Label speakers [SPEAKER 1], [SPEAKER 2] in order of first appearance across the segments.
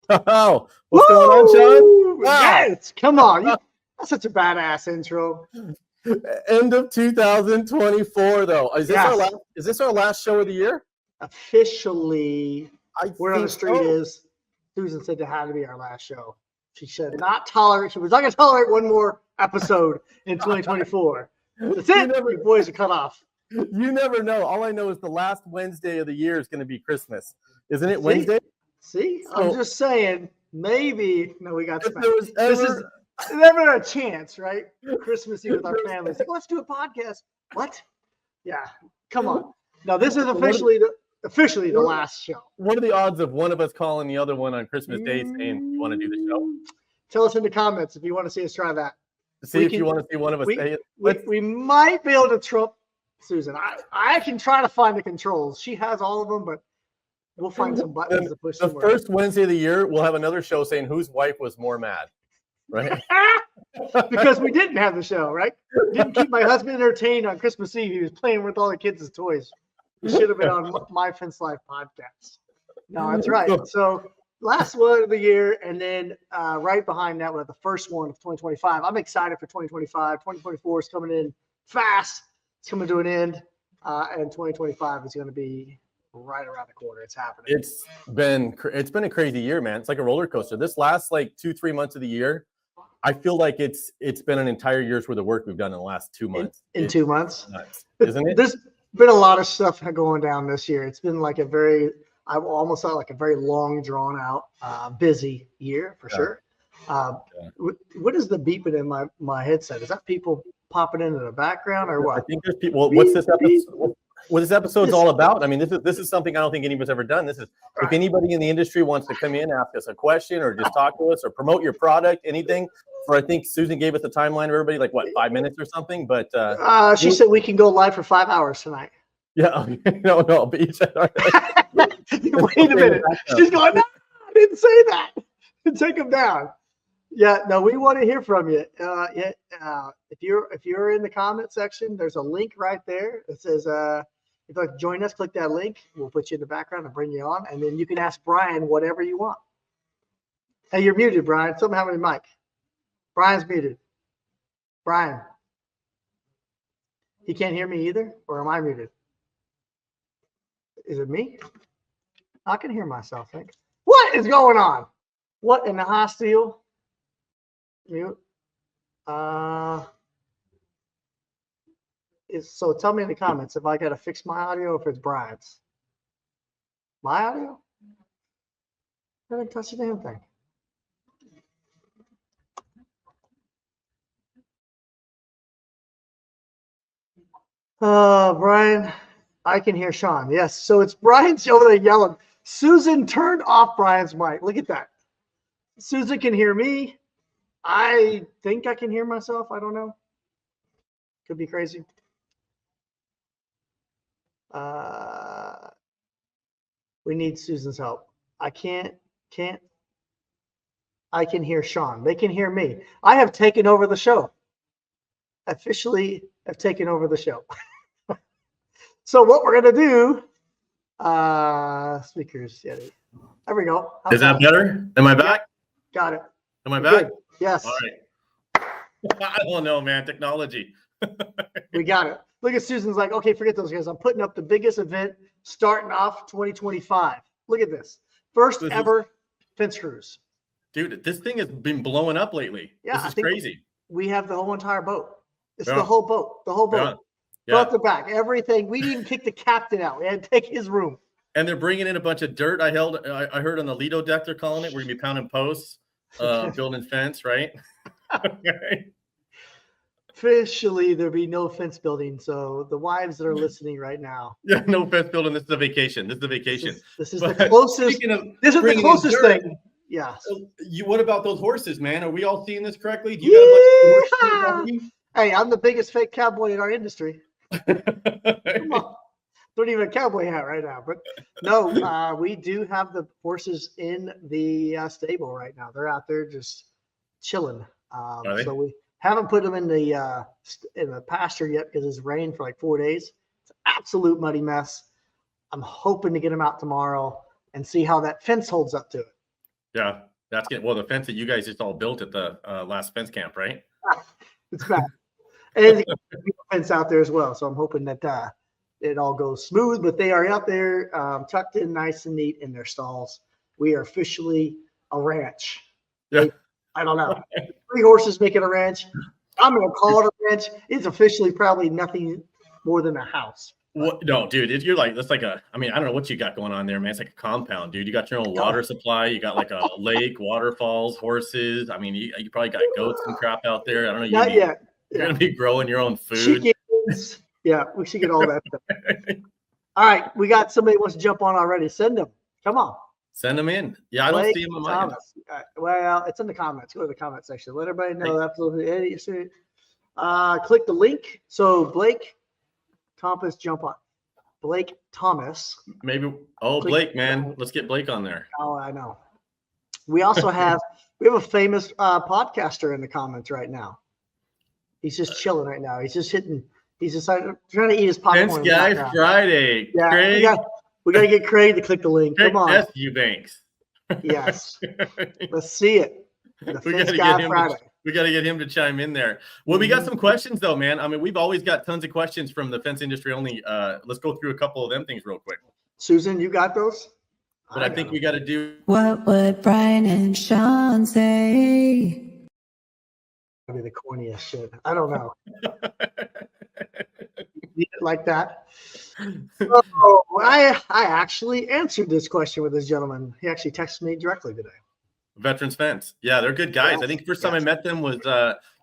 [SPEAKER 1] Oh, what's going on, Sean? Wow.
[SPEAKER 2] Yes, come on. That's such a badass intro.
[SPEAKER 1] End of 2024, though. Is this our last show of the year?
[SPEAKER 2] Officially, word on the street is Susan said it had to be our last show. She said she was not going to tolerate one more episode in 2024. That's it. Your boys are cut off.
[SPEAKER 1] You never know. All I know is the last Wednesday of the year is going to be Christmas. Isn't it Wednesday?
[SPEAKER 2] See? I'm just saying, maybe. No, we got this is never a chance, right? Christmas Eve with our families. Like, let's do a podcast. What? Yeah. Come on. No, this is officially the last show.
[SPEAKER 1] What are the odds of one of us calling the other one on Christmas Day saying you want to do the show?
[SPEAKER 2] Tell us in the comments if you want to see us try that.
[SPEAKER 1] See if you want to see one of us say it.
[SPEAKER 2] We might be able to trump Susan. I can try to find the controls. She has all of them, but we'll find some buttons to push.
[SPEAKER 1] The first Wednesday of the year, we'll have another show saying whose wife was more mad, right?
[SPEAKER 2] Because we didn't have the show, right? Didn't keep my husband entertained on Christmas Eve. He was playing with all the kids' toys. He should have been on My Fence Life podcast. No, that's right. So last one of the year, and then right behind that, we have the first one of 2025. I'm excited for 2025. 2024 is coming in fast. It's coming to an end, and 2025 is going to be right around the corner. It's happening.
[SPEAKER 1] It's been a crazy year, man. It's like a roller coaster. This last 2-3 months of the year, I feel like it's been an entire year's worth of work we've done in the last 2 months.
[SPEAKER 2] In 2 months,
[SPEAKER 1] nuts, isn't it?
[SPEAKER 2] There's been a lot of stuff going down this year. It's been like I almost thought like a very long, drawn out, busy year for sure. What is the beeping in my headset? Is that people popping into the background or what?
[SPEAKER 1] I think there's people. What's this episode? What this episode's all about? I mean, this is something I don't think anybody's ever done. This is if anybody in the industry wants to come in, ask us a question, or just talk to us, or promote your product, anything. For I think Susan gave us a timeline of everybody, 5 minutes or something. But
[SPEAKER 2] she said we can go live for 5 hours tonight.
[SPEAKER 1] Yeah, no. But you said, all right.
[SPEAKER 2] Wait a minute. She's going, no, I didn't say that. Take them down. Yeah, no, we want to hear from you. If you're in the comment section, there's a link right there. It says, if you'd like to join us, click that link. We'll put you in the background and bring you on. And then you can ask Brian whatever you want. Hey, you're muted, Brian. Something happened to Mike. Brian's muted. Brian. He can't hear me either? Or am I muted? Is it me? I can hear myself. What is going on? What in the hostile? Mute. So tell me in the comments if I got to fix my audio or if it's Brian's. My audio? I didn't touch the damn thing. Brian, I can hear Sean. Yes. So it's Brian's over there yelling. Susan turned off Brian's mic. Look at that. Susan can hear me. I think I can hear myself. I don't know. Could be crazy. We need Susan's help. I can't. I can hear Sean. They can hear me. I have taken over the show. Officially have taken over the show. So what we're going to do, speakers. Yeah, there we go.
[SPEAKER 1] Is that better? Am I back?
[SPEAKER 2] Got it.
[SPEAKER 1] Am I back?
[SPEAKER 2] Good. Yes.
[SPEAKER 1] All right. I don't know, man. Technology.
[SPEAKER 2] We got it. Look at Susan's like, okay, forget those guys. I'm putting up the biggest event starting off 2025. Look at this. First ever fence cruise.
[SPEAKER 1] Dude, this thing has been blowing up lately.
[SPEAKER 2] Yeah,
[SPEAKER 1] this is crazy.
[SPEAKER 2] We have the whole entire boat. It's the whole boat. The whole boat.
[SPEAKER 1] Yeah.
[SPEAKER 2] Front to back. Everything. We didn't even kick the captain out. We had to take his room.
[SPEAKER 1] And they're bringing in a bunch of dirt. I heard on the Lido deck they're calling it. We're gonna be pounding posts, building fence, right? Okay.
[SPEAKER 2] Officially, there'll be no fence building. So the wives that are listening right now.
[SPEAKER 1] Yeah, no fence building. This is a vacation. This is
[SPEAKER 2] the closest. This is the closest thing. Yeah.
[SPEAKER 1] So what about those horses, man? Are we all seeing this correctly? Do you got a bunch of
[SPEAKER 2] Hey, I'm the biggest fake cowboy in our industry. Come on. Don't even have a cowboy hat right now. But no, we do have the horses in the stable right now. They're out there just chilling. So we haven't put them in the pasture yet because it's rained for 4 days. It's an absolute muddy mess. I'm hoping to get them out tomorrow and see how that fence holds up to it.
[SPEAKER 1] Yeah, that's good. Well, the fence that you guys just all built at the last fence camp, right?
[SPEAKER 2] It's bad. And there's a fence out there as well. So I'm hoping that it all goes smooth. But they are out there tucked in nice and neat in their stalls. We are officially a ranch.
[SPEAKER 1] Yeah.
[SPEAKER 2] I don't know. 3 horses make it a ranch. I'm going to call it a ranch. It's officially probably nothing more than a house.
[SPEAKER 1] What? No, dude, you're like, that's like I don't know what you got going on there, man. It's like a compound, dude. You got your own water supply. You got like a lake, waterfalls, horses. I mean, you probably got goats and crap out there. I don't know.
[SPEAKER 2] Not yet.
[SPEAKER 1] You're going to be growing your own food.
[SPEAKER 2] Chickens. Yeah, we should get all that stuff. All right, we got somebody who wants to jump on already. Send them. Come on.
[SPEAKER 1] Send them in. Yeah, I don't see them in mine.
[SPEAKER 2] Well, it's in the comments. Go to the comment section. Let everybody know. Absolutely. Click the link. So Blake Thomas, jump on. Blake Thomas.
[SPEAKER 1] Maybe. Oh, Blake, man. Let's get Blake on there.
[SPEAKER 2] Oh, I know. We also have a famous podcaster in the comments right now. He's just chilling right now. He's just trying to eat his popcorn.
[SPEAKER 1] Fence Guy Friday.
[SPEAKER 2] Yeah,
[SPEAKER 1] Craig.
[SPEAKER 2] we got to get Craig to click the link. Come on.
[SPEAKER 1] Eubanks.
[SPEAKER 2] Yes. Let's see it. The Fence Guy Friday.
[SPEAKER 1] We got to get him to chime in there. Well, we got some questions though, man. I mean, we've always got tons of questions from the fence industry only. Let's go through a couple of them things real quick.
[SPEAKER 2] Susan, you got those?
[SPEAKER 1] But I think we got to do.
[SPEAKER 3] What would Brian and Sean say?
[SPEAKER 2] That'd be the corniest shit. I don't know. Like that. Oh, I actually answered this question with this gentleman. He actually texted me directly today.
[SPEAKER 1] Veterans Fence. Yeah, they're good guys.
[SPEAKER 2] Yes.
[SPEAKER 1] I think the first time I met them was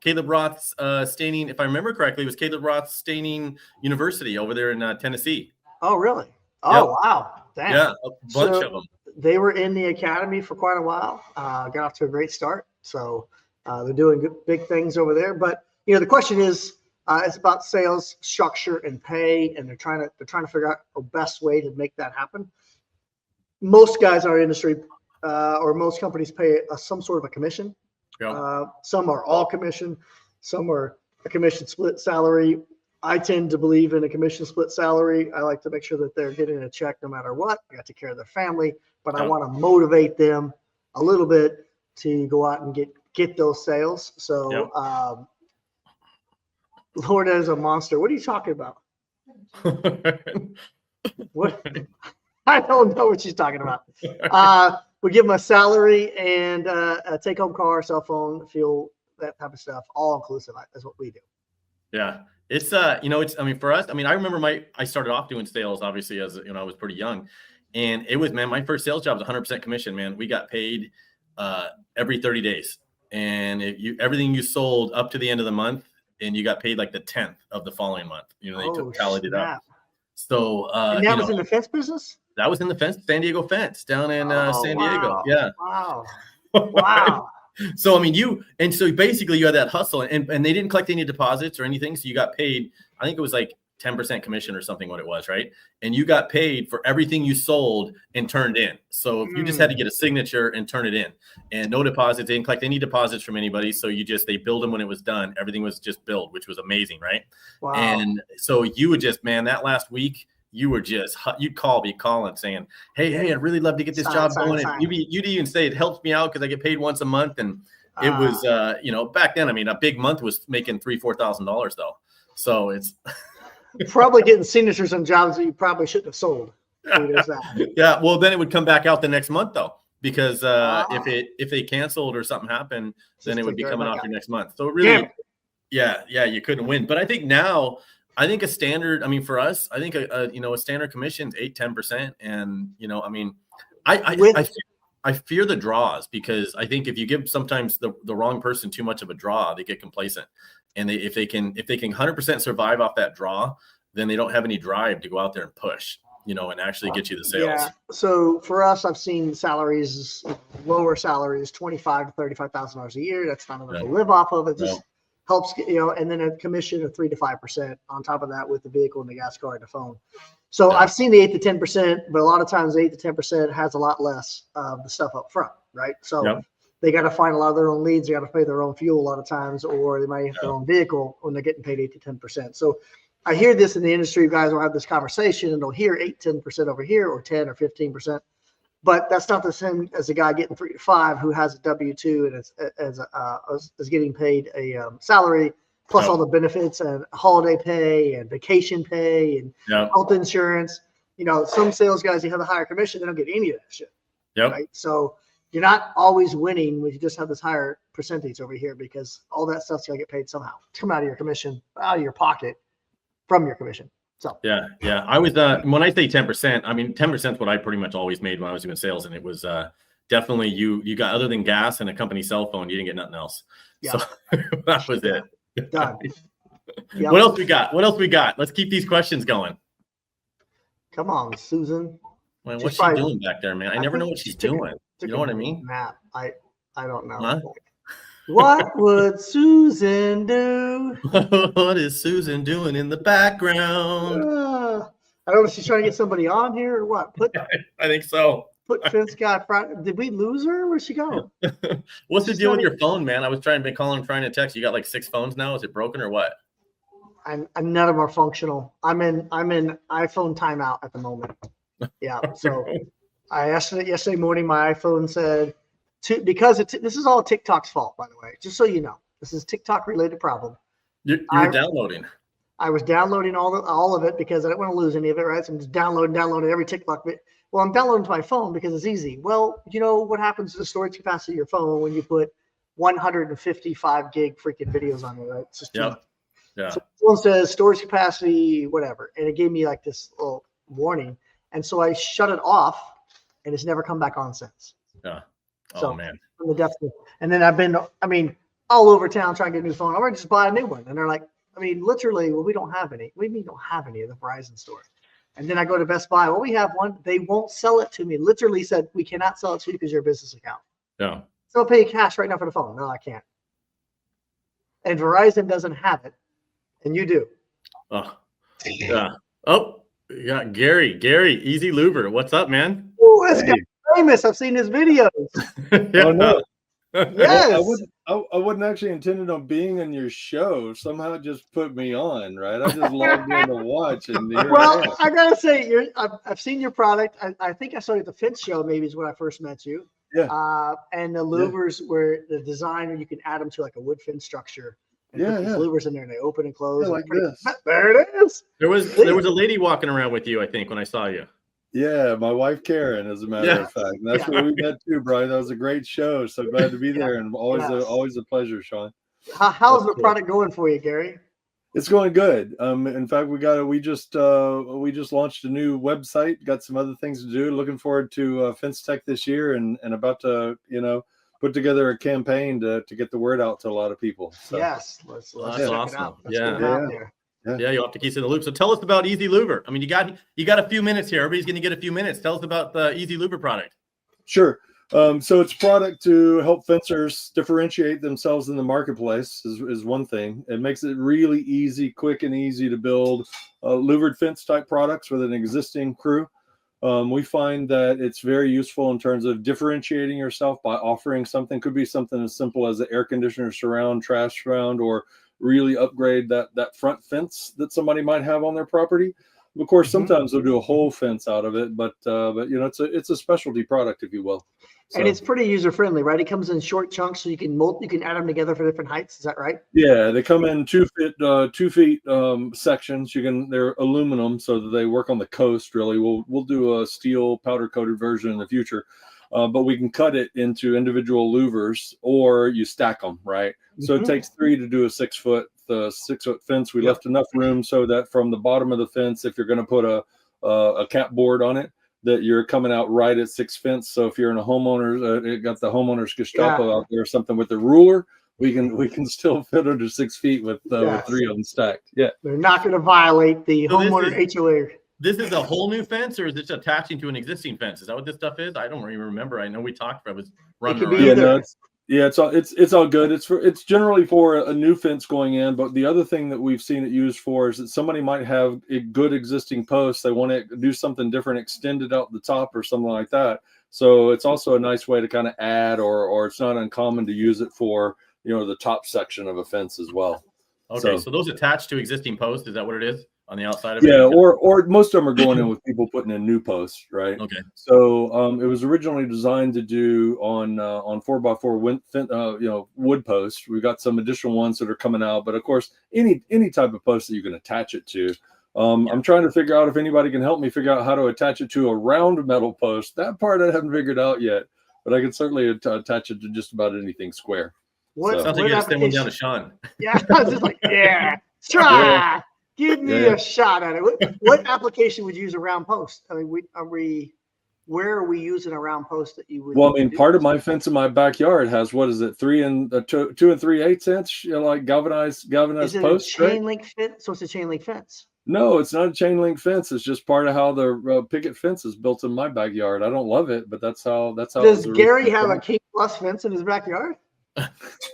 [SPEAKER 1] Caleb Roth's staining, if I remember correctly, it was Caleb Roth's staining university over there in Tennessee.
[SPEAKER 2] Oh, really? Oh, yep. Wow. Damn.
[SPEAKER 1] Yeah, a bunch of them.
[SPEAKER 2] They were in the academy for quite a while. Got off to a great start. So they're doing big things over there. But, the question is, it's about sales structure and pay, and they're trying to figure out the best way to make that happen. Most guys in our industry or most companies pay some sort of a commission. Yep. Some are all commission. Some are a commission split salary. I tend to believe in a commission split salary. I like to make sure that they're getting a check no matter what. I got to take care of their family, but I want to motivate them a little bit to go out and get those sales. So, Lord is a monster. What are you talking about? What? I don't know what she's talking about. We give them a salary and a take-home car, cell phone, fuel, that type of stuff, all inclusive. That's what we do.
[SPEAKER 1] Yeah. It's, I mean, for us, I mean, I remember I started off doing sales, obviously, as, I was pretty young. And it was, man, my first sales job was 100% commission, man. We got paid every 30 days. And everything you sold up to the end of the month, and you got paid like the 10th of the following month. They tallied it up. So
[SPEAKER 2] and that was in the fence business?
[SPEAKER 1] That was in the San Diego fence down in San Diego. Yeah.
[SPEAKER 2] Wow. Wow.
[SPEAKER 1] So, I mean, so basically you had that hustle and they didn't collect any deposits or anything. So you got paid, I think it was like 10% commission or something, what it was, right? And you got paid for everything you sold and turned in. So if you just had to get a signature and turn it in, and no deposits, they didn't collect any deposits from anybody. So they billed them when it was done. Everything was just billed, which was amazing, right?
[SPEAKER 2] Wow.
[SPEAKER 1] And so you would just, man, that last week, you'd be calling saying, hey, I'd really love to get this job going. You'd even say it helps me out because I get paid once a month. And it was, back then, I mean, a big month was making $3,000-$4,000 though. So it's
[SPEAKER 2] probably getting signatures on jobs that you probably shouldn't have sold.
[SPEAKER 1] Yeah. Well, then it would come back out the next month though, because if they canceled or something happened, then it would be coming off your next month. So really, you couldn't win. But I think now, a standard, I mean, for us, I think a standard commission is 8-10%. And, I mean, I fear the draws, because I think if you give sometimes the wrong person too much of a draw, they get complacent. And if they can 100% survive off that draw, then they don't have any drive to go out there and push, and actually get you the sales.
[SPEAKER 2] Yeah. So for us, I've seen salaries, lower salaries, $25,000 to $35,000 a year. That's not enough to live off of. It just helps, and then a commission of 3 to 5% on top of that with the vehicle and the gas card and the phone. So I've seen the 8 to 10%, but a lot of times 8 to 10% has a lot less of the stuff up front, right? So they got to find a lot of their own leads. They got to pay their own fuel a lot of times, or they might have their own vehicle when they're getting paid 8 to 10%. So I hear this in the industry. Guys will have this conversation and they'll hear 8, 10% over here, or 10 or 15%. But that's not the same as a guy getting 3 to 5 who has a W-2 and is getting paid a salary plus all the benefits and holiday pay and vacation pay and health insurance. Some sales guys, you have a higher commission, they don't get any of that shit.
[SPEAKER 1] Yep.
[SPEAKER 2] Right. So you're not always winning when you just have this higher percentage over here, because all that stuff's gonna get paid somehow. Come out of your commission, out of your pocket, from your commission. So
[SPEAKER 1] yeah. I was when I say 10%, I mean 10% is what I pretty much always made when I was doing sales, and it was definitely you got, other than gas and a company cell phone, you didn't get nothing else. Yeah. So that was it.
[SPEAKER 2] Done. Yep.
[SPEAKER 1] What else we got? Let's keep these questions going.
[SPEAKER 2] Come on, Susan.
[SPEAKER 1] Man, what's she doing back there, man? I never know what she's doing. You know what I mean?
[SPEAKER 2] Nap. I don't know. Huh? What would Susan do?
[SPEAKER 1] What is Susan doing in the background?
[SPEAKER 2] I don't know if she's trying to get somebody on here or what.
[SPEAKER 1] I think so.
[SPEAKER 2] Put Fence Guy front. Did we lose her? Where'd she go?
[SPEAKER 1] What's the deal with your phone, man? I was trying to text. You got like 6 phones now. Is it broken or what?
[SPEAKER 2] I'm none of them are functional. I'm in iPhone timeout at the moment. Yeah. So yesterday morning, my iPhone said this is all TikTok's fault, by the way, just so you know. This is TikTok related problem.
[SPEAKER 1] You're downloading. I
[SPEAKER 2] was downloading all of it because I didn't want to lose any of it, right? So I'm just downloading every TikTok bit. Well, I'm downloading to my phone because it's easy. Well, you know what happens to the storage capacity of your phone when you put 155 gig freaking videos on it, right? It's just too much.
[SPEAKER 1] Yeah.
[SPEAKER 2] So phone says storage capacity, whatever. And it gave me like this little warning. And so I shut it off, and it's never come back on since.
[SPEAKER 1] Yeah. Oh,
[SPEAKER 2] so,
[SPEAKER 1] man.
[SPEAKER 2] From the depths and then I've been, all over town trying to get a new phone. I'm going to just buy a new one. And they're like, literally, well, we don't have any. We don't have any at the Verizon store. And then I go to Best Buy. Well, we have one. They won't sell it to me. Literally said, we cannot sell it to you because you're a business account.
[SPEAKER 1] Yeah.
[SPEAKER 2] So I'll pay you cash right now for the phone. No, I can't. And Verizon doesn't have it. And you do.
[SPEAKER 1] Oh, yeah. Oh, yeah. Gary, Easy Louver. What's up, man?
[SPEAKER 2] Oh, this guy's famous. I've seen his videos.
[SPEAKER 4] Oh, no.
[SPEAKER 2] Yes.
[SPEAKER 4] I wasn't actually intended on being on your show. Somehow it just put me on, right? I just logged in to watch. And
[SPEAKER 2] I got to say, I've seen your product. I think I saw you at the Fence show, maybe is when I first met you.
[SPEAKER 4] Yeah.
[SPEAKER 2] And the louvers were the design where you can add them to like a wood fence structure. And put these louvers in there and they open and close.
[SPEAKER 4] Yeah, like this.
[SPEAKER 2] There it is.
[SPEAKER 1] There was a lady walking around with you, I think, when I saw you.
[SPEAKER 4] Yeah, my wife Karen, as a matter of fact. And that's where we met too, Brian. That was a great show. So glad to be there, and always a pleasure, Sean.
[SPEAKER 2] How's the product going for you, Gary?
[SPEAKER 4] It's going good. In fact, we just launched a new website. Got some other things to do. Looking forward to Fence Tech this year, and about to put together a campaign to get the word out to a lot of people. So.
[SPEAKER 2] Yes, let's
[SPEAKER 1] that's
[SPEAKER 2] check
[SPEAKER 1] awesome.
[SPEAKER 2] it out. Let's get it out there.
[SPEAKER 1] Yeah, you'll have to keep us in the loop. So tell us about Easy Louver. You got a few minutes here. Everybody's going to get a few minutes. Tell us about the Easy Louver product.
[SPEAKER 4] Sure. So it's a product to help fencers differentiate themselves in the marketplace is one thing. It makes it really easy, quick and easy to build louvered fence type products with an existing crew. We find that it's very useful in terms of differentiating yourself by offering something. Could be something as simple as an air conditioner surround, trash surround, or really upgrade that front fence that somebody might have on their property. Of course, sometimes they'll do a whole fence out of it, but it's a specialty product, if you will. So,
[SPEAKER 2] and it's pretty user friendly, right? It comes in short chunks, so you can add them together for different heights. Is that right?
[SPEAKER 4] Yeah, they come in 2 feet sections. They're aluminum, so that they work on the coast. Really, we'll do a steel powder coated version in the future. But we can cut it into individual louvers, or you stack them, right? So it takes 3 to do a 6 foot fence. We left enough room so that from the bottom of the fence, if you're going to put a cap board on it, that you're coming out right at 6 fence. So if you're in a homeowner, it got the homeowner's Gestapo out there or something with a ruler, we can still fit under 6 feet with 3 of them stacked. Yeah,
[SPEAKER 2] they're not going to violate the homeowner HOA.
[SPEAKER 1] This is a whole new fence, or is it attaching to an existing fence? Is that what this stuff is? I don't even remember. I know we talked about it. Was running around.
[SPEAKER 4] It's all good. It's generally for a new fence going in, but the other thing that we've seen it used for is that somebody might have a good existing post. They want to do something different, extend it out the top or something like that. So it's also a nice way to kind of add, or it's not uncommon to use it for the top section of a fence as well.
[SPEAKER 1] Okay, so those attached to existing posts, is that what it is? on the outside of it?
[SPEAKER 4] Yeah, or most of them are going in with people putting in new posts, right?
[SPEAKER 1] Okay.
[SPEAKER 4] So it was originally designed to do on 4x4 wood posts. We've got some additional ones that are coming out, but of course, any type of post that you can attach it to. I'm trying to figure out if anybody can help me figure out how to attach it to a round metal post. That part I haven't figured out yet, but I can certainly attach it to just about anything square.
[SPEAKER 2] What,
[SPEAKER 1] Sounds like you just send one down to Sean.
[SPEAKER 2] Yeah, I was just like, try. Give me a shot at it. What application would you use a round post? I mean, where are we using a round post that you would?
[SPEAKER 4] Well, I mean, part of my fence in my backyard has, what is it, 2 3/8 inch, like galvanized
[SPEAKER 2] Is it
[SPEAKER 4] posts.
[SPEAKER 2] a chain link fence? So it's a chain link fence.
[SPEAKER 4] No, it's not a chain link fence. It's just part of how the picket fence is built in my backyard. I don't love it, but that's how.
[SPEAKER 2] Does Gary have a King Plus fence in his backyard?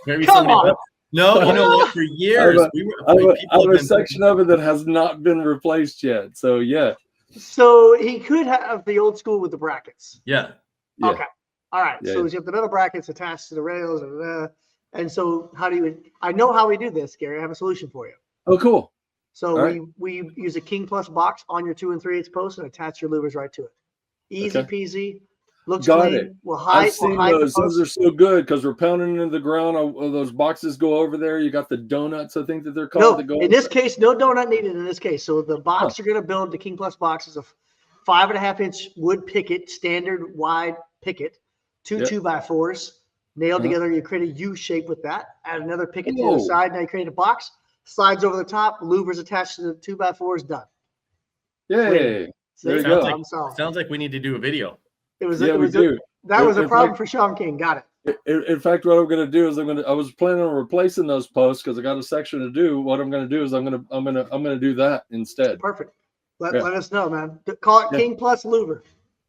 [SPEAKER 1] Maybe
[SPEAKER 2] Come on.
[SPEAKER 1] No, you know what? For years,
[SPEAKER 4] I have a section of it that has not been replaced yet. So yeah.
[SPEAKER 2] So he could have the old school with the brackets.
[SPEAKER 1] Yeah.
[SPEAKER 2] Okay. All right.
[SPEAKER 4] Yeah.
[SPEAKER 2] So you have the metal brackets attached to the rails, and so how do you? I know how we do this, Gary. I have a solution for you.
[SPEAKER 4] Oh, cool.
[SPEAKER 2] So we use a King Plus box on your 2 3/8 post and attach your louvers right to it. Easy peasy. Looks
[SPEAKER 4] Got
[SPEAKER 2] clean.
[SPEAKER 4] it.
[SPEAKER 2] We'll hide.
[SPEAKER 4] I've seen
[SPEAKER 2] hide
[SPEAKER 4] those. Those are so good because we're pounding into the ground. Those boxes go over there. You got the donuts, I think that they're called.
[SPEAKER 2] No,
[SPEAKER 4] that go
[SPEAKER 2] in this case, no donut needed in this case. So the box you're going to build, the King Plus box, is a 5.5-inch wood picket, standard wide picket, two 2x4s nailed together. You create a U shape with that. Add another picket to the other side. Now you create a box. Slides over the top. Louvers attached to the 2x4s. Done.
[SPEAKER 4] Yay! There you go.
[SPEAKER 1] Sounds like we need to do a video.
[SPEAKER 2] It was.
[SPEAKER 4] Yeah, we do.
[SPEAKER 2] That was a problem for Sean King. Got it.
[SPEAKER 4] In fact, what I'm going to do is I was planning on replacing those posts because I got a section to do. What I'm going to do is I'm going to do that instead.
[SPEAKER 2] Perfect. Let us know, man. Call it King Plus Louver.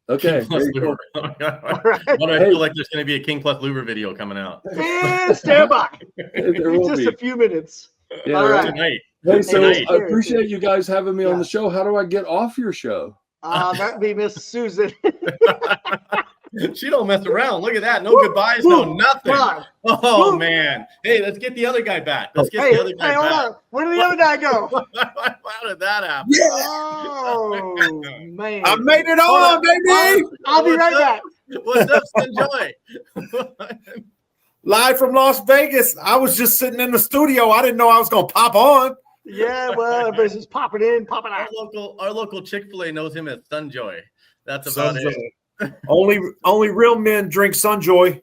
[SPEAKER 4] Okay.
[SPEAKER 1] King Plus Louver.
[SPEAKER 2] All right.
[SPEAKER 1] But I feel like there's going to be a King Plus Louver video coming out.
[SPEAKER 2] And stand by.
[SPEAKER 4] There will
[SPEAKER 2] Just
[SPEAKER 4] be.
[SPEAKER 2] a few minutes.
[SPEAKER 4] Yeah,
[SPEAKER 2] all right.
[SPEAKER 1] Tonight.
[SPEAKER 4] Hey, so
[SPEAKER 1] Tonight.
[SPEAKER 4] I appreciate you guys having me on the show. How do I get off your show?
[SPEAKER 2] That'd be Miss Susan.
[SPEAKER 1] She don't mess around. Look at that. No goodbyes, no nothing. Oh, man. Hey, let's get the other guy back. Let's get the other guy
[SPEAKER 2] hold
[SPEAKER 1] back.
[SPEAKER 2] on. Where did the other guy go?
[SPEAKER 1] How did that happen?
[SPEAKER 5] Yeah.
[SPEAKER 2] Oh, man.
[SPEAKER 5] I made it on, baby.
[SPEAKER 2] I'll be right back.
[SPEAKER 1] What's up, Sanjoy?
[SPEAKER 5] Live from Las Vegas. I was just sitting in the studio. I didn't know I was going to pop on.
[SPEAKER 2] Yeah, well, everybody's just popping in, popping out.
[SPEAKER 1] Our local Chick-fil-A knows him as Sunjoy. That's about it.
[SPEAKER 5] Only real men drink Sunjoy.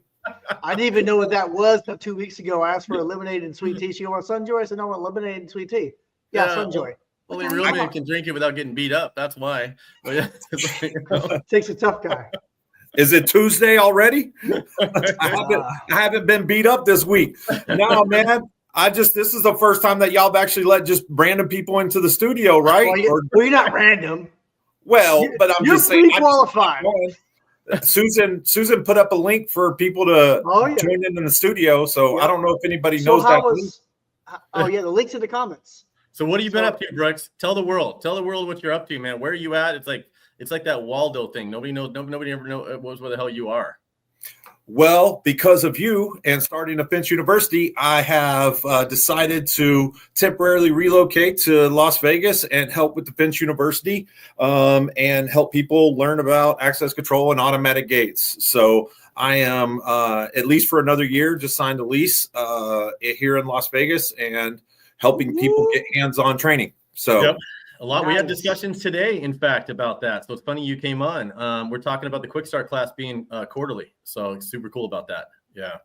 [SPEAKER 2] I didn't even know what that was until 2 weeks ago. I asked for a lemonade and sweet tea. She want Sunjoy? I said, no, I want lemonade and sweet tea. Yeah, Sunjoy.
[SPEAKER 1] Only real men can drink it without getting beat up. That's why. But yeah,
[SPEAKER 2] takes a tough guy.
[SPEAKER 5] Is it Tuesday already? I haven't been beat up this week. No, man. This is the first time that y'all have actually let just random people into the studio, right?
[SPEAKER 2] Well, you're not random.
[SPEAKER 5] Well, but I'm
[SPEAKER 2] you're
[SPEAKER 5] just saying.
[SPEAKER 2] You're qualified.
[SPEAKER 5] Susan put up a link for people to join in the studio. So I don't know if anybody knows that.
[SPEAKER 2] The link's in the comments.
[SPEAKER 1] So what have you been up to, Brooks? Tell the world. Tell the world what you're up to, man. Where are you at? It's like that Waldo thing. Nobody knows. Nobody ever knows where the hell you are.
[SPEAKER 5] Well, because of you and starting a Finch University, I have decided to temporarily relocate to Las Vegas and help with the Finch University and help people learn about access control and automatic gates. So I am, at least for another year, just signed a lease here in Las Vegas and helping people get hands-on training. So. Yep.
[SPEAKER 1] A lot. We had discussions today, in fact, about that. So it's funny you came on. We're talking about the Quick Start class being quarterly. So it's super cool about that. Yeah.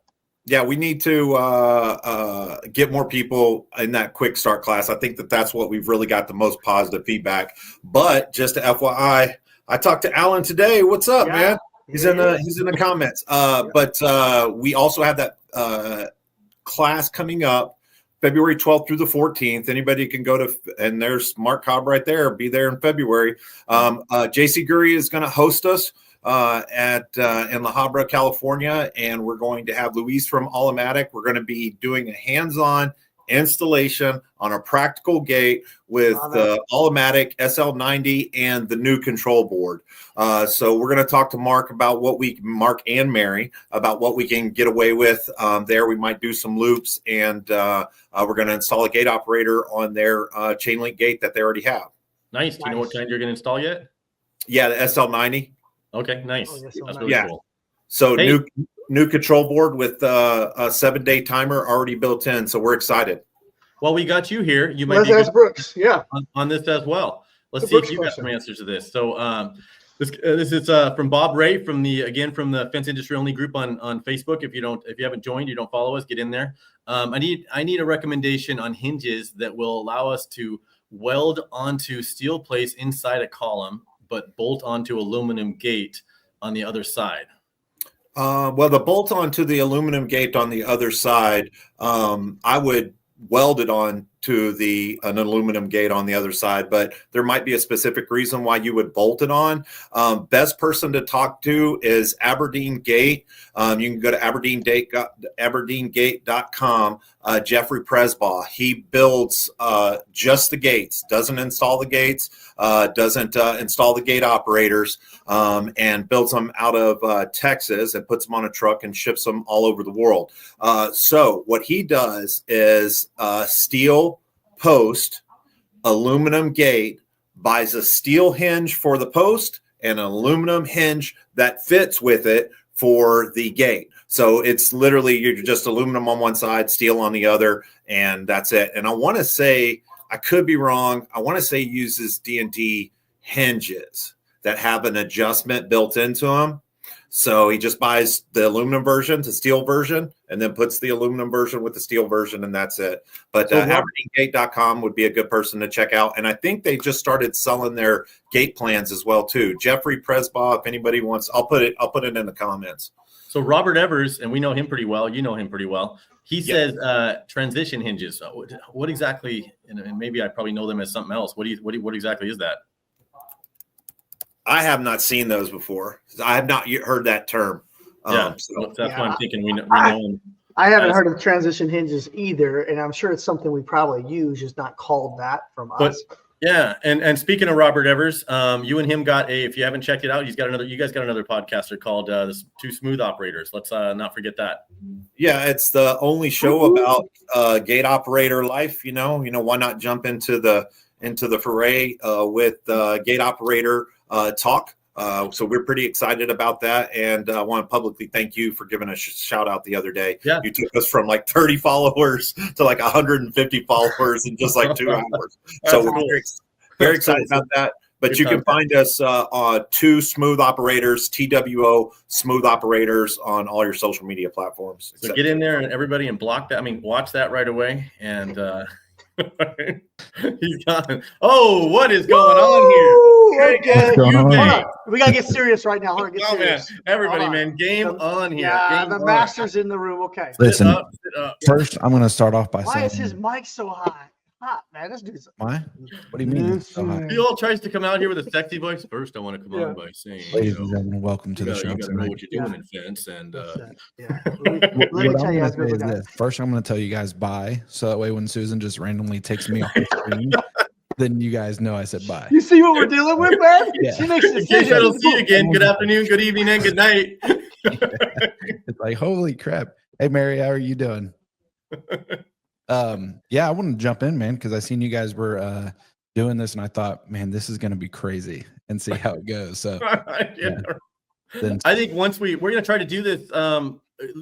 [SPEAKER 5] Yeah, we need to get more people in that Quick Start class. I think that's what we've really got the most positive feedback. But just to FYI, I talked to Alan today. What's up, man? He's in the comments. But we also have that class coming up. February 12th through the 14th. Anybody can go to, and there's Mark Cobb right there. Be there in February. JC Gurry is going to host us in La Habra, California, and we're going to have Luis from Automatic. We're going to be doing a hands-on installation on a practical gate with the Automatic SL90 and the new control board. So we're going to talk to Mark about Mark and Mary, about what we can get away with there. We might do some loops, and we're going to install a gate operator on their chain link gate that they already have.
[SPEAKER 1] Nice. Do you know what kind you're going to install yet?
[SPEAKER 5] Yeah, the SL90.
[SPEAKER 1] Okay, nice.
[SPEAKER 2] Oh, yes,
[SPEAKER 1] That's
[SPEAKER 2] nice.
[SPEAKER 1] really
[SPEAKER 5] Yeah.
[SPEAKER 1] cool.
[SPEAKER 5] So
[SPEAKER 1] Hey.
[SPEAKER 5] new control board with a 7-day timer already built in. So we're excited.
[SPEAKER 1] Well, we got you here. You might
[SPEAKER 2] Let's
[SPEAKER 1] be
[SPEAKER 2] ask Brooks. Yeah.
[SPEAKER 1] on this as well. Let's
[SPEAKER 2] The
[SPEAKER 1] see if
[SPEAKER 2] Brooks
[SPEAKER 1] you got
[SPEAKER 2] question.
[SPEAKER 1] some answers to this. So this is from Bob Ray from the Fence Industry Only group on Facebook. If you haven't joined, you don't follow us, get in there. I need a recommendation on hinges that will allow us to weld onto steel plates inside a column, but bolt onto aluminum gate on the other side.
[SPEAKER 5] Well, the bolt onto the aluminum gate on the other side, I would weld it on to an aluminum gate on the other side, but there might be a specific reason why you would bolt it on. Best person to talk to is Aberdeen Gate. You can go to aberdeengate.com. Jeffrey Presbaugh. He builds just the gates, doesn't install the gates, doesn't install the gate operators, and builds them out of Texas and puts them on a truck and ships them all over the world. So what he does is steel post, aluminum gate, buys a steel hinge for the post and an aluminum hinge that fits with it for the gate. So it's literally, you're just aluminum on one side, steel on the other, and that's it. And I want to say, I could be wrong, I want to say he uses D&D hinges that have an adjustment built into them. So he just buys the aluminum version, the steel version, and then puts the aluminum version with the steel version, and that's it. But AberdeenGate.com would be a good person to check out. And I think they just started selling their gate plans as well too. Jeffrey Presbaugh, if anybody wants, I'll put it in the comments.
[SPEAKER 1] So Robert Evers, and we know him pretty well. You know him pretty well. He says transition hinges. What exactly? And maybe I probably know them as something else. What exactly is that?
[SPEAKER 5] I have not seen those before. I have not heard that term.
[SPEAKER 1] That's why I'm thinking we know them.
[SPEAKER 2] I haven't heard of transition hinges either, and I'm sure it's something we probably use, just not called that from us.
[SPEAKER 1] Yeah, and speaking of Robert Evers, you and him got if you haven't checked it out, you guys got another podcaster called the Two Smooth Operators. Let's not forget that.
[SPEAKER 5] Yeah, it's the only show about gate operator life. You know, why not jump into the foray with gate operator talk. So we're pretty excited about that, and I want to publicly thank you for giving us a shout out the other day.
[SPEAKER 1] Yeah.
[SPEAKER 5] You took us from like 30 followers to like 150 followers in just like 2 hours. So we're very excited about that. But you can find us on Two Smooth Operators, TWO Smooth Operators on all your social media platforms.
[SPEAKER 1] So get in there and everybody and block that. I mean, watch that right away. And he's gone. Oh, what is going on here?
[SPEAKER 2] Okay.
[SPEAKER 3] What's going on?
[SPEAKER 2] Hold on. We gotta get serious right now. Hold on, get
[SPEAKER 1] Oh, man.
[SPEAKER 2] serious.
[SPEAKER 1] Everybody,
[SPEAKER 2] Hold on.
[SPEAKER 1] man. Game on here.
[SPEAKER 2] Yeah,
[SPEAKER 1] Game
[SPEAKER 2] the
[SPEAKER 1] on.
[SPEAKER 2] master's in the room. Okay.
[SPEAKER 3] Listen,
[SPEAKER 1] Sit up.
[SPEAKER 3] first I'm going to start off by
[SPEAKER 2] Why
[SPEAKER 3] saying,
[SPEAKER 2] is his mic so high? Hot, man. This dude's
[SPEAKER 3] why? What do you mean? It's so hot?
[SPEAKER 1] He all tries to come out here with a sexy voice. First, I want to come on by saying,
[SPEAKER 3] Ladies and gentlemen, welcome to
[SPEAKER 1] you
[SPEAKER 3] the show
[SPEAKER 1] gotta know
[SPEAKER 3] tonight.
[SPEAKER 1] what you're doing in fence. And
[SPEAKER 2] yeah. Let
[SPEAKER 3] What
[SPEAKER 2] me
[SPEAKER 3] I'm
[SPEAKER 2] tell you
[SPEAKER 3] going
[SPEAKER 2] guys
[SPEAKER 3] to say is
[SPEAKER 2] what
[SPEAKER 3] this. First, I'm going to tell you guys bye. So that way when Susan just randomly takes me off the screen, then you guys know I said bye.
[SPEAKER 2] You see what we're dealing with, man?
[SPEAKER 3] Yeah.
[SPEAKER 2] She makes
[SPEAKER 1] in case I
[SPEAKER 2] decisions.
[SPEAKER 1] don't see you again, good afternoon, good evening, and good night.
[SPEAKER 3] It's like, holy crap. Hey, Mary, how are you doing? Yeah, I wanted to jump in, man, because I seen you guys were doing this, and I thought, man, this is going to be crazy, and see how it goes. So, then,
[SPEAKER 1] I think once we're going to try to do this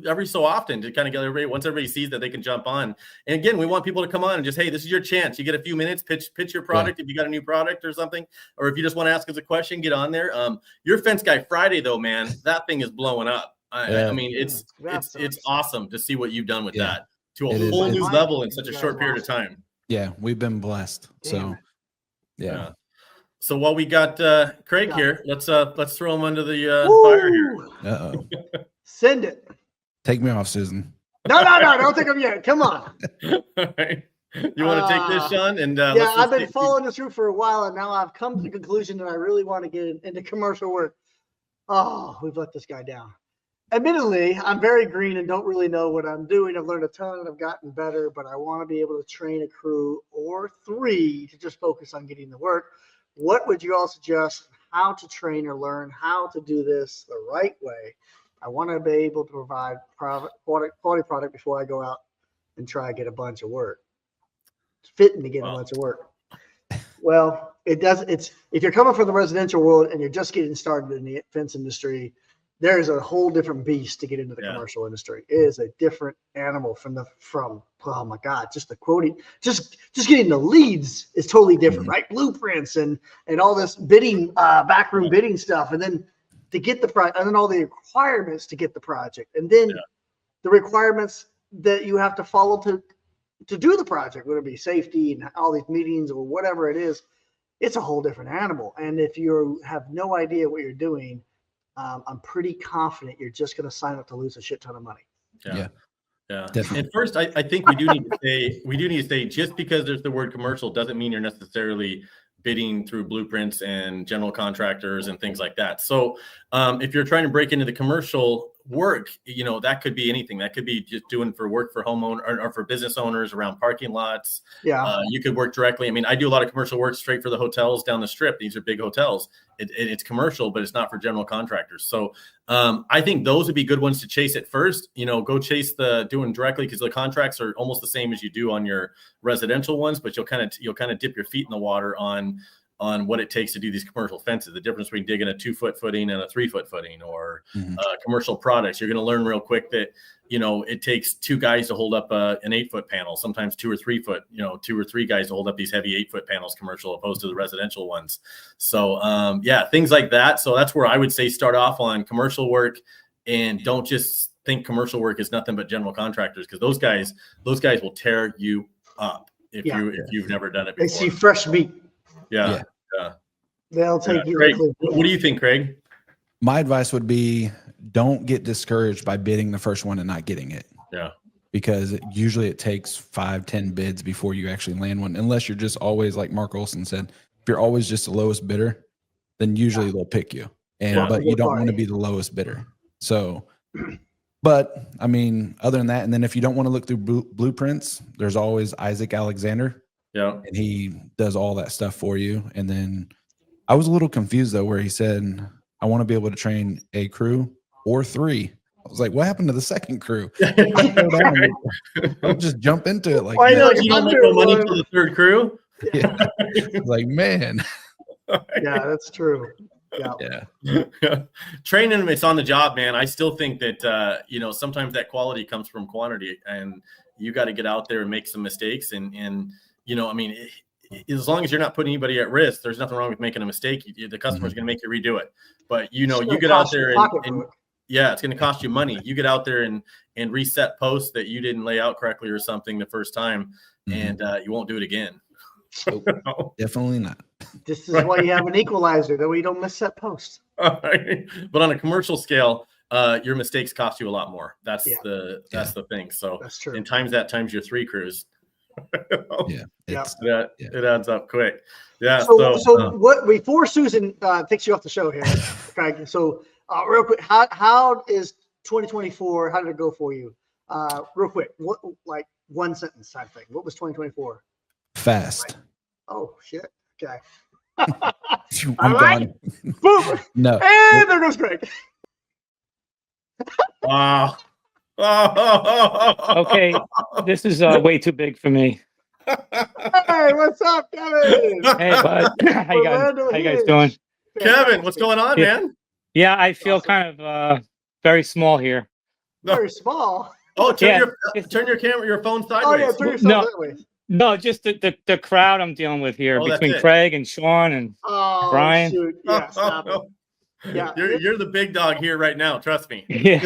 [SPEAKER 1] every so often to kind of get everybody, once everybody sees that they can jump on. And again, we want people to come on and just, hey, this is your chance. You get a few minutes, pitch your product if you got a new product or something, or if you just want to ask us a question, get on there. Your Fence Guy Friday, though, man, that thing is blowing up. I mean, it's awesome to see what you've done with that to a whole new level in such a short period of time.
[SPEAKER 3] Yeah, we've been blessed. So, yeah.
[SPEAKER 1] So while we got Craig here, let's throw him under the fire here.
[SPEAKER 3] Uh-oh.
[SPEAKER 2] Send it.
[SPEAKER 3] Take me off, Susan.
[SPEAKER 2] No, don't take him yet. Come on.
[SPEAKER 1] Right. You want to take this, Sean? And
[SPEAKER 2] yeah, I've been following this route for a while, and now I've come to the conclusion that I really want to get into commercial work. Oh, we've let this guy down. Admittedly, I'm very green and don't really know what I'm doing. I've learned a ton and I've gotten better, but I want to be able to train a crew or 3 to just focus on getting the work. What would you all suggest how to train or learn how to do this the right way? I want to be able to provide quality product before I go out and try to get a bunch of work. It's fitting to get a bunch of work. Well, it does. It's if you're coming from the residential world and you're just getting started in the fence industry, there's a whole different beast to get into the commercial industry. It is a different animal from oh my God, just the quoting, just getting the leads is totally different, right? Blueprints and all this bidding, backroom bidding stuff, and then to get the project, and then all the requirements to get the project, and then the requirements that you have to follow to do the project, whether it be safety and all these meetings or whatever it is. It's a whole different animal. And if you have no idea what you're doing, I'm pretty confident you're just going to sign up to lose a shit ton of money.
[SPEAKER 1] Yeah. And first, I think we do need to say just because there's the word commercial doesn't mean you're necessarily bidding through blueprints and general contractors and things like that. So if you're trying to break into the commercial work, that could be anything. That could be just doing work for homeowner or for business owners around parking lots. Yeah. You could work directly. I mean, I do a lot of commercial work straight for the hotels down the strip. These are big hotels. It's commercial, but it's not for general contractors. So I think those would be good ones to chase at first. Go chase doing directly, because the contracts are almost the same as you do on your residential ones, but you'll kind of dip your feet in the water on what it takes to do these commercial fences, the difference between digging a 2-foot footing and a 3-foot footing, or commercial products. You're going to learn real quick that, it takes 2 guys to hold up an 8-foot panel, sometimes 2 or 3 foot, 2 or 3 guys to hold up these heavy 8-foot panels, commercial, opposed to the residential ones. So things like that. So that's where I would say start off on commercial work, and don't just think commercial work is nothing but general contractors, because those guys will tear you up if you've never done it before.
[SPEAKER 2] They see fresh meat.
[SPEAKER 1] Yeah.
[SPEAKER 2] They'll take you.
[SPEAKER 1] Craig, what do you think, Craig?
[SPEAKER 3] My advice would be, don't get discouraged by bidding the first one and not getting it.
[SPEAKER 1] Yeah.
[SPEAKER 3] Because usually it takes 5-10 bids before you actually land one. Unless you're just always, like Mark Olson said, if you're always just the lowest bidder, then usually they'll pick you. But you don't want to be the lowest bidder. So, but I mean, other than that, and then if you don't want to look through blueprints, there's always Isaac Alexander.
[SPEAKER 1] Yeah.
[SPEAKER 3] And he does all that stuff for you. And then I was a little confused though, where he said, I want to be able to train a crew or 3. I was like, what happened to the second crew? I'll just jump into it. Like,
[SPEAKER 1] you don't make no money for the 3rd crew.
[SPEAKER 3] Yeah. Like, man.
[SPEAKER 2] Yeah, that's true.
[SPEAKER 3] Yeah.
[SPEAKER 1] Training them, it's on the job, man. I still think that sometimes that quality comes from quantity, and you got to get out there and make some mistakes. And I mean, as long as you're not putting anybody at risk, there's nothing wrong with making a mistake. The customer's going to make you redo it. But you get out there and it's going to cost you money. You get out there and reset posts that you didn't lay out correctly or something the first time, and you won't do it again.
[SPEAKER 3] No, definitely not.
[SPEAKER 2] This is why you have an equalizer, that way you don't miss that post.
[SPEAKER 1] Right. But on a commercial scale, your mistakes cost you a lot more. That's the thing. So
[SPEAKER 2] that's true.
[SPEAKER 1] And times your 3 crews. It adds up quick. Yeah.
[SPEAKER 2] So what before Susan takes you off the show here, Craig? So real quick, how is 2024? How did it go for you? Real quick, what, like, one sentence type thing. What was 2024?
[SPEAKER 3] Fast.
[SPEAKER 2] Oh shit. Okay.
[SPEAKER 3] I'm gone.
[SPEAKER 2] Boom.
[SPEAKER 3] No.
[SPEAKER 2] And there goes Craig.
[SPEAKER 1] Wow.
[SPEAKER 6] Okay, this is way too big for me.
[SPEAKER 2] Hey, what's up, Kevin?
[SPEAKER 6] Hey, bud. How you guys doing?
[SPEAKER 1] Kevin, what's going on, man?
[SPEAKER 6] Yeah, I feel kind of very small here.
[SPEAKER 2] Very small.
[SPEAKER 1] Oh, turn your phone sideways.
[SPEAKER 2] Oh yeah, turn your phone sideways.
[SPEAKER 6] No, just the crowd I'm dealing with here between Craig and Sean and Brian.
[SPEAKER 2] Shoot. Yeah, stop it. Yeah,
[SPEAKER 1] you're the big dog here right now. Trust me.
[SPEAKER 6] Yeah.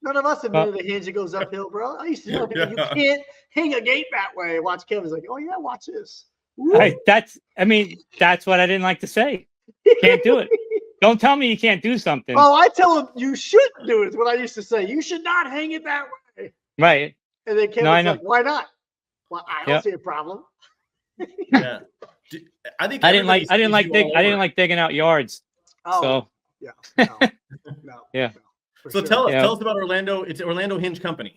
[SPEAKER 2] None of us admitted the hinge that goes uphill, bro. I used to tell people you can't hang a gate that way. Watch Kevin's like, oh yeah, watch this.
[SPEAKER 6] That's what I didn't like to say. Can't do it. Don't tell me you can't do something.
[SPEAKER 2] Oh, I tell him you should do it. Is what I used to say. You should not hang it that way.
[SPEAKER 6] Right.
[SPEAKER 2] And then Kevin's like, why not? Well, I don't see a problem.
[SPEAKER 1] Yeah. I didn't
[SPEAKER 6] like digging out yards.
[SPEAKER 2] Oh,
[SPEAKER 6] so
[SPEAKER 2] yeah. No.
[SPEAKER 6] Yeah.
[SPEAKER 1] So tell us about Orlando. It's Orlando Hinge Company.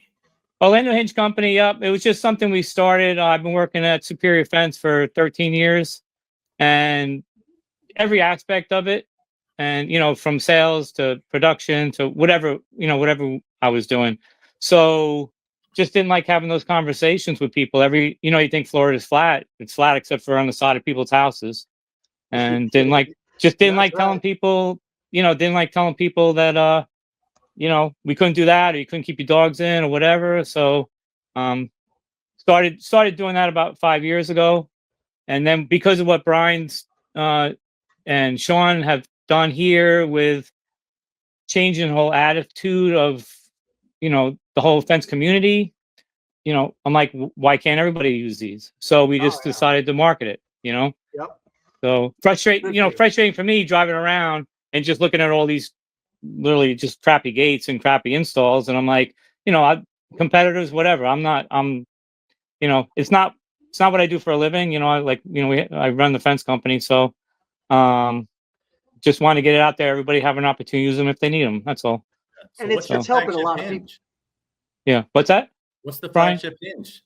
[SPEAKER 6] Orlando Hinge Company. Yep. It was just something we started. I've been working at Superior Fence for 13 years, and every aspect of it, and from sales to production to whatever I was doing. So just didn't like having those conversations with people. You think Florida's flat. It's flat except for on the side of people's houses. And didn't like telling people, didn't like telling people that, we couldn't do that or you couldn't keep your dogs in or whatever. So, started doing that about 5 years ago. And then because of what Brian's, and Sean have done here with changing the whole attitude of, the whole fence community, I'm like, why can't everybody use these? So we just decided to market it,
[SPEAKER 2] Yep.
[SPEAKER 6] So frustrating for me driving around and just looking at all these literally just crappy gates and crappy installs. And I'm like, competitors, whatever. It's not what I do for a living. I run the fence company. So, just want to get it out there. Everybody have an opportunity to use them if they need them. That's all.
[SPEAKER 1] So
[SPEAKER 2] And it's helping a lot of people.
[SPEAKER 6] Yeah. What's that?
[SPEAKER 1] What's the
[SPEAKER 6] Brian?
[SPEAKER 1] flagship Hinge?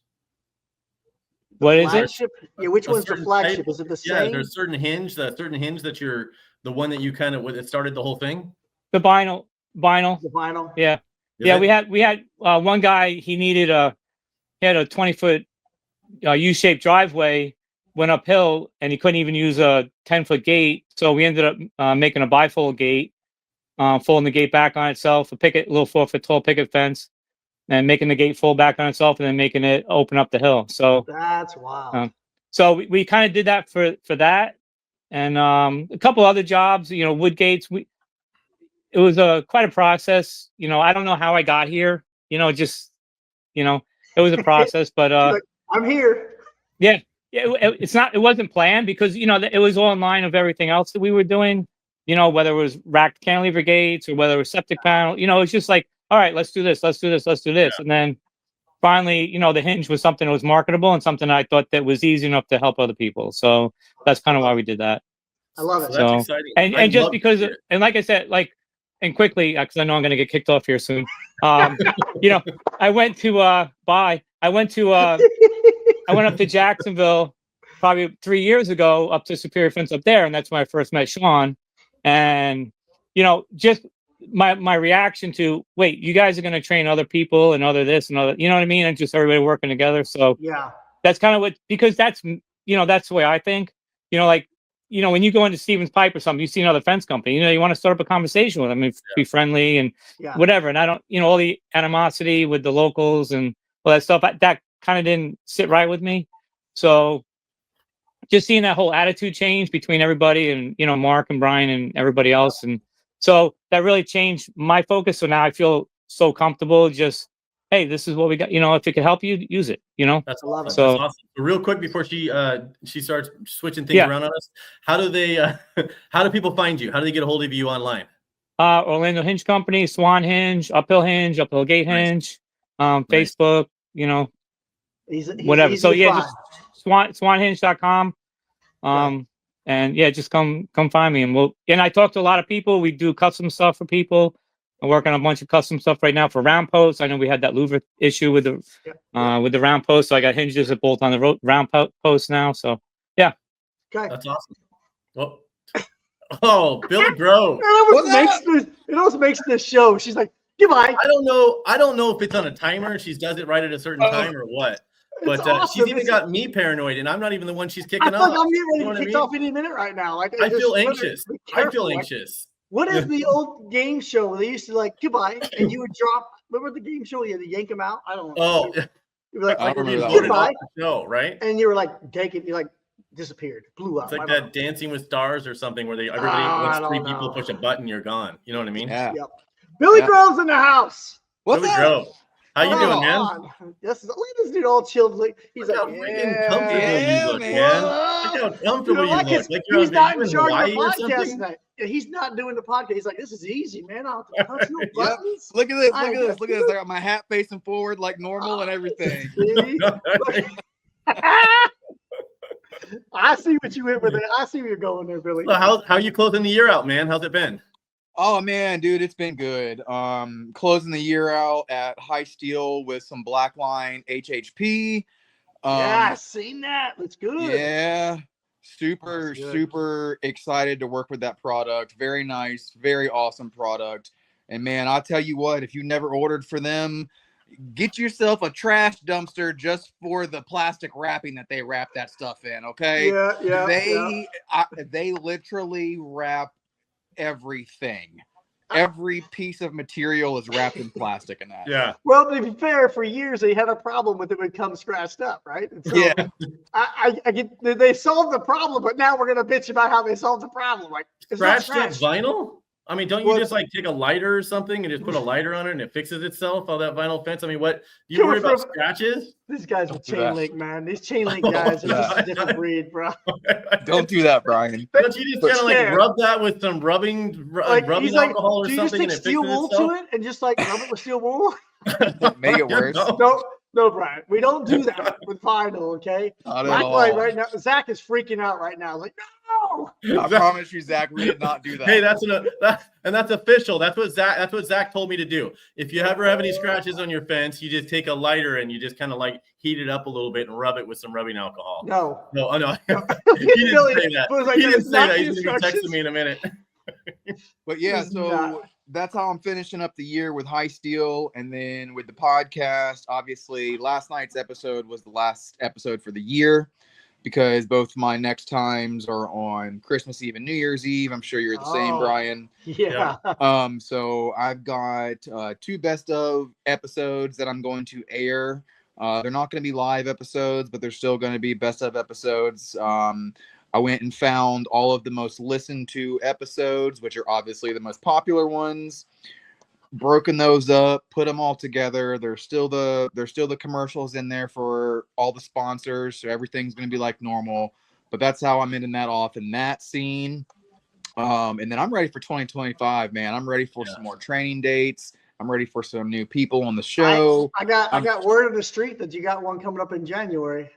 [SPEAKER 6] What is it?
[SPEAKER 2] Flagship? Yeah, which
[SPEAKER 1] A
[SPEAKER 2] one's the
[SPEAKER 1] certain
[SPEAKER 2] flagship?
[SPEAKER 1] type-
[SPEAKER 2] Is it the
[SPEAKER 1] Yeah,
[SPEAKER 2] same?
[SPEAKER 1] there's a certain hinge that you're the one that you kind of it started the whole thing.
[SPEAKER 6] The vinyl.
[SPEAKER 2] The vinyl?
[SPEAKER 6] Yeah.
[SPEAKER 1] Is
[SPEAKER 6] Yeah.
[SPEAKER 1] it?
[SPEAKER 6] We had one guy, he had a 20-foot U-shaped driveway, went uphill, and he couldn't even use a 10-foot gate. So we ended up making a bifold gate, folding the gate back on itself, a little 4-foot tall picket fence, and making the gate fold back on itself, and then making it open up the hill. So
[SPEAKER 2] That's wild.
[SPEAKER 6] so we kind of did that for that, and a couple other jobs, wood gates. It was quite a process. I don't know how I got here. It was a process, but
[SPEAKER 2] Like, I'm here.
[SPEAKER 6] yeah, it wasn't planned because it was all in line of everything else that we were doing. Whether it was racked cantilever gates or whether it was septic panel. It's just like, all right, let's do this,
[SPEAKER 1] Yeah.
[SPEAKER 6] and then finally, the hinge was something that was marketable and something I thought that was easy enough to help other people. So that's kind of why we did that.
[SPEAKER 2] I love it.
[SPEAKER 1] So that's
[SPEAKER 6] So-
[SPEAKER 1] exciting.
[SPEAKER 6] And
[SPEAKER 1] I'd
[SPEAKER 6] just
[SPEAKER 1] love to
[SPEAKER 6] because,
[SPEAKER 1] hear it.
[SPEAKER 6] and like I said, and quickly, because I know I'm going to get kicked off here soon. I went to I went up to Jacksonville probably 3 years ago, up to Superior Fence up there, and that's when I first met Sean. And just my reaction to, wait, you guys are going to train other people and other this and other, you know what I mean, and just everybody working together. So
[SPEAKER 2] Yeah.
[SPEAKER 6] that's kind of because that's that's the way I think. When you go into Stevens Pipe or something, you see another fence company, you want to start up a conversation with them and be friendly and
[SPEAKER 2] Yeah.
[SPEAKER 6] whatever. And I don't, all the animosity with the locals and all that stuff, that kind of didn't sit right with me. So just seeing that whole attitude change between everybody and, Mark and Brian and everybody else. And so that really changed my focus. So now I feel so comfortable just, hey, this is what we got. If it could help you, use it,
[SPEAKER 1] That's
[SPEAKER 2] I love it.
[SPEAKER 1] awesome.
[SPEAKER 6] So-
[SPEAKER 1] That's awesome. Real quick before she starts switching things
[SPEAKER 6] Yeah.
[SPEAKER 1] around on us, how do they how do people find you? How do they get a hold of you online?
[SPEAKER 6] Orlando Hinge Company, Swan Hinge, Uphill Gate
[SPEAKER 1] Nice.
[SPEAKER 6] Hinge, Facebook,
[SPEAKER 2] He's
[SPEAKER 6] whatever.
[SPEAKER 2] easy
[SPEAKER 6] So
[SPEAKER 2] to
[SPEAKER 6] yeah,
[SPEAKER 2] find.
[SPEAKER 6] just swanhinge.com. And yeah, just come find me, and I talk to a lot of people. We do custom stuff for people. I'm working on a bunch of custom stuff right now for round posts. I know we had that Louver issue with the round post, so I got hinges that bolt on the round post now. So
[SPEAKER 2] Okay.
[SPEAKER 1] That's awesome. Oh, Billy Grove.
[SPEAKER 2] It almost makes this show. She's like, goodbye.
[SPEAKER 1] I don't know if it's on a timer. She does it right at a certain time or what. But
[SPEAKER 2] It's awesome.
[SPEAKER 1] she's even got me paranoid, and I'm not even the one she's
[SPEAKER 2] I
[SPEAKER 1] kicking
[SPEAKER 2] feel
[SPEAKER 1] off.
[SPEAKER 2] like I'm getting ready
[SPEAKER 1] You know
[SPEAKER 2] to
[SPEAKER 1] what
[SPEAKER 2] get
[SPEAKER 1] I
[SPEAKER 2] kicked
[SPEAKER 1] mean?
[SPEAKER 2] off any minute right now. Like
[SPEAKER 1] I feel
[SPEAKER 2] just
[SPEAKER 1] anxious.
[SPEAKER 2] be
[SPEAKER 1] I feel
[SPEAKER 2] careful. Like,
[SPEAKER 1] anxious.
[SPEAKER 2] what is the old game show where they used to like goodbye and you would drop? Remember the game show? You had to yank them out. I don't know.
[SPEAKER 1] Oh,
[SPEAKER 2] You were like,
[SPEAKER 3] I don't remember that
[SPEAKER 1] voted
[SPEAKER 3] one.
[SPEAKER 1] off
[SPEAKER 2] goodbye,
[SPEAKER 1] the show, right?
[SPEAKER 2] and you were like, take it. You like disappeared, blew up.
[SPEAKER 1] It's like
[SPEAKER 2] I don't
[SPEAKER 1] that Dancing with Stars or something where everybody
[SPEAKER 2] I
[SPEAKER 1] once
[SPEAKER 2] don't
[SPEAKER 1] three
[SPEAKER 2] know.
[SPEAKER 1] people push a button, you're gone. You know what I mean?
[SPEAKER 3] Yeah.
[SPEAKER 2] know. Billy
[SPEAKER 3] Yeah.
[SPEAKER 2] Grove's in the house.
[SPEAKER 3] What's
[SPEAKER 1] Billy
[SPEAKER 3] up?
[SPEAKER 1] Grove. How you
[SPEAKER 2] Come
[SPEAKER 1] doing, man?
[SPEAKER 2] on. Look at this dude all chilled. Like, he's
[SPEAKER 1] Look how
[SPEAKER 2] like,
[SPEAKER 1] freaking comfortable
[SPEAKER 3] Yeah,
[SPEAKER 1] you look,
[SPEAKER 3] man.
[SPEAKER 1] man.
[SPEAKER 2] What
[SPEAKER 1] Look
[SPEAKER 2] up?
[SPEAKER 1] how comfortable you
[SPEAKER 2] like
[SPEAKER 1] look.
[SPEAKER 2] his-
[SPEAKER 1] Like you're
[SPEAKER 2] he's not
[SPEAKER 1] in
[SPEAKER 2] in charge of
[SPEAKER 1] Hawaii
[SPEAKER 2] the
[SPEAKER 1] or
[SPEAKER 2] podcast
[SPEAKER 1] something.
[SPEAKER 2] tonight. Yeah, he's not doing the podcast. He's like, this is easy, man. I'll touch no
[SPEAKER 3] Yep.
[SPEAKER 2] buttons.
[SPEAKER 3] Look at this.
[SPEAKER 2] I
[SPEAKER 3] Look at this.
[SPEAKER 2] got
[SPEAKER 3] Look at this. I got my hat facing forward like normal and everything.
[SPEAKER 2] See? I see what you went with it. I see where you're going there, Billy.
[SPEAKER 1] So how you closing the year out, man? How's it been?
[SPEAKER 3] Oh man, dude, it's been good. Closing the year out at High Steel with some Blackline HHP.
[SPEAKER 2] Yeah, I seen that. That's good.
[SPEAKER 3] Yeah, super
[SPEAKER 2] That's good.
[SPEAKER 3] super excited to work with that product. Very nice, very awesome product. And man, I'll tell you what, if you never ordered for them,
[SPEAKER 7] get yourself a trash dumpster just for the plastic wrapping that they wrap that stuff in. Okay. They literally wrap everything. Every piece of material is wrapped in plastic in that.
[SPEAKER 1] Yeah.
[SPEAKER 2] Well, to be fair, for years they had a problem with it when it comes scratched up, right? And so
[SPEAKER 7] Yeah.
[SPEAKER 2] I get they solved the problem, but now we're gonna bitch about how they solved the problem. Like it's not
[SPEAKER 1] Scratched vinyl? I mean, don't you just like take a lighter or something and just put a lighter on it and it fixes itself, all that vinyl fence? I mean, what do you worry about scratches?
[SPEAKER 2] These guys with chain link, man. These chain link guys are just a different breed, bro.
[SPEAKER 7] Don't do that, Brian.
[SPEAKER 1] Don't you just kind of like rub that with some rubbing alcohol or something?
[SPEAKER 2] Do you just stick steel wool to it and just like rub it with steel wool?
[SPEAKER 7] Make it worse.
[SPEAKER 2] No, Brian. We don't do that with vinyl, okay?
[SPEAKER 7] Not at all.
[SPEAKER 2] Right now, Zach is freaking out right now. Like, no.
[SPEAKER 7] I promise you, Zach, we did not do that.
[SPEAKER 1] Hey, that's official. That's what Zach told me to do. If you ever have any scratches on your fence, you just take a lighter and you just kind of like heat it up a little bit and rub it with some rubbing alcohol.
[SPEAKER 2] No.
[SPEAKER 1] He didn't say that.
[SPEAKER 2] Like,
[SPEAKER 1] he didn't say that. He's going to be texting me in a minute.
[SPEAKER 7] But yeah, so that's how I'm finishing up the year with High Steel, and then with the podcast. Obviously, last night's episode was the last episode for the year because both my next times are on Christmas Eve and New Year's Eve. I'm sure you're the same, Brian.
[SPEAKER 2] Yeah.
[SPEAKER 7] So I've got 2 best of episodes that I'm going to air. They're not going to be live episodes, but they're still going to be best of episodes. I went and found all of the most listened to episodes, which are obviously the most popular ones, broken those up, put them all together. There's still the commercials in there for all the sponsors. So everything's going to be like normal, but that's how I'm ending that off in that scene. And then I'm ready for 2025, man. I'm ready for some more training dates. I'm ready for some new people on the show.
[SPEAKER 2] I got word on the street that you got one coming up in January.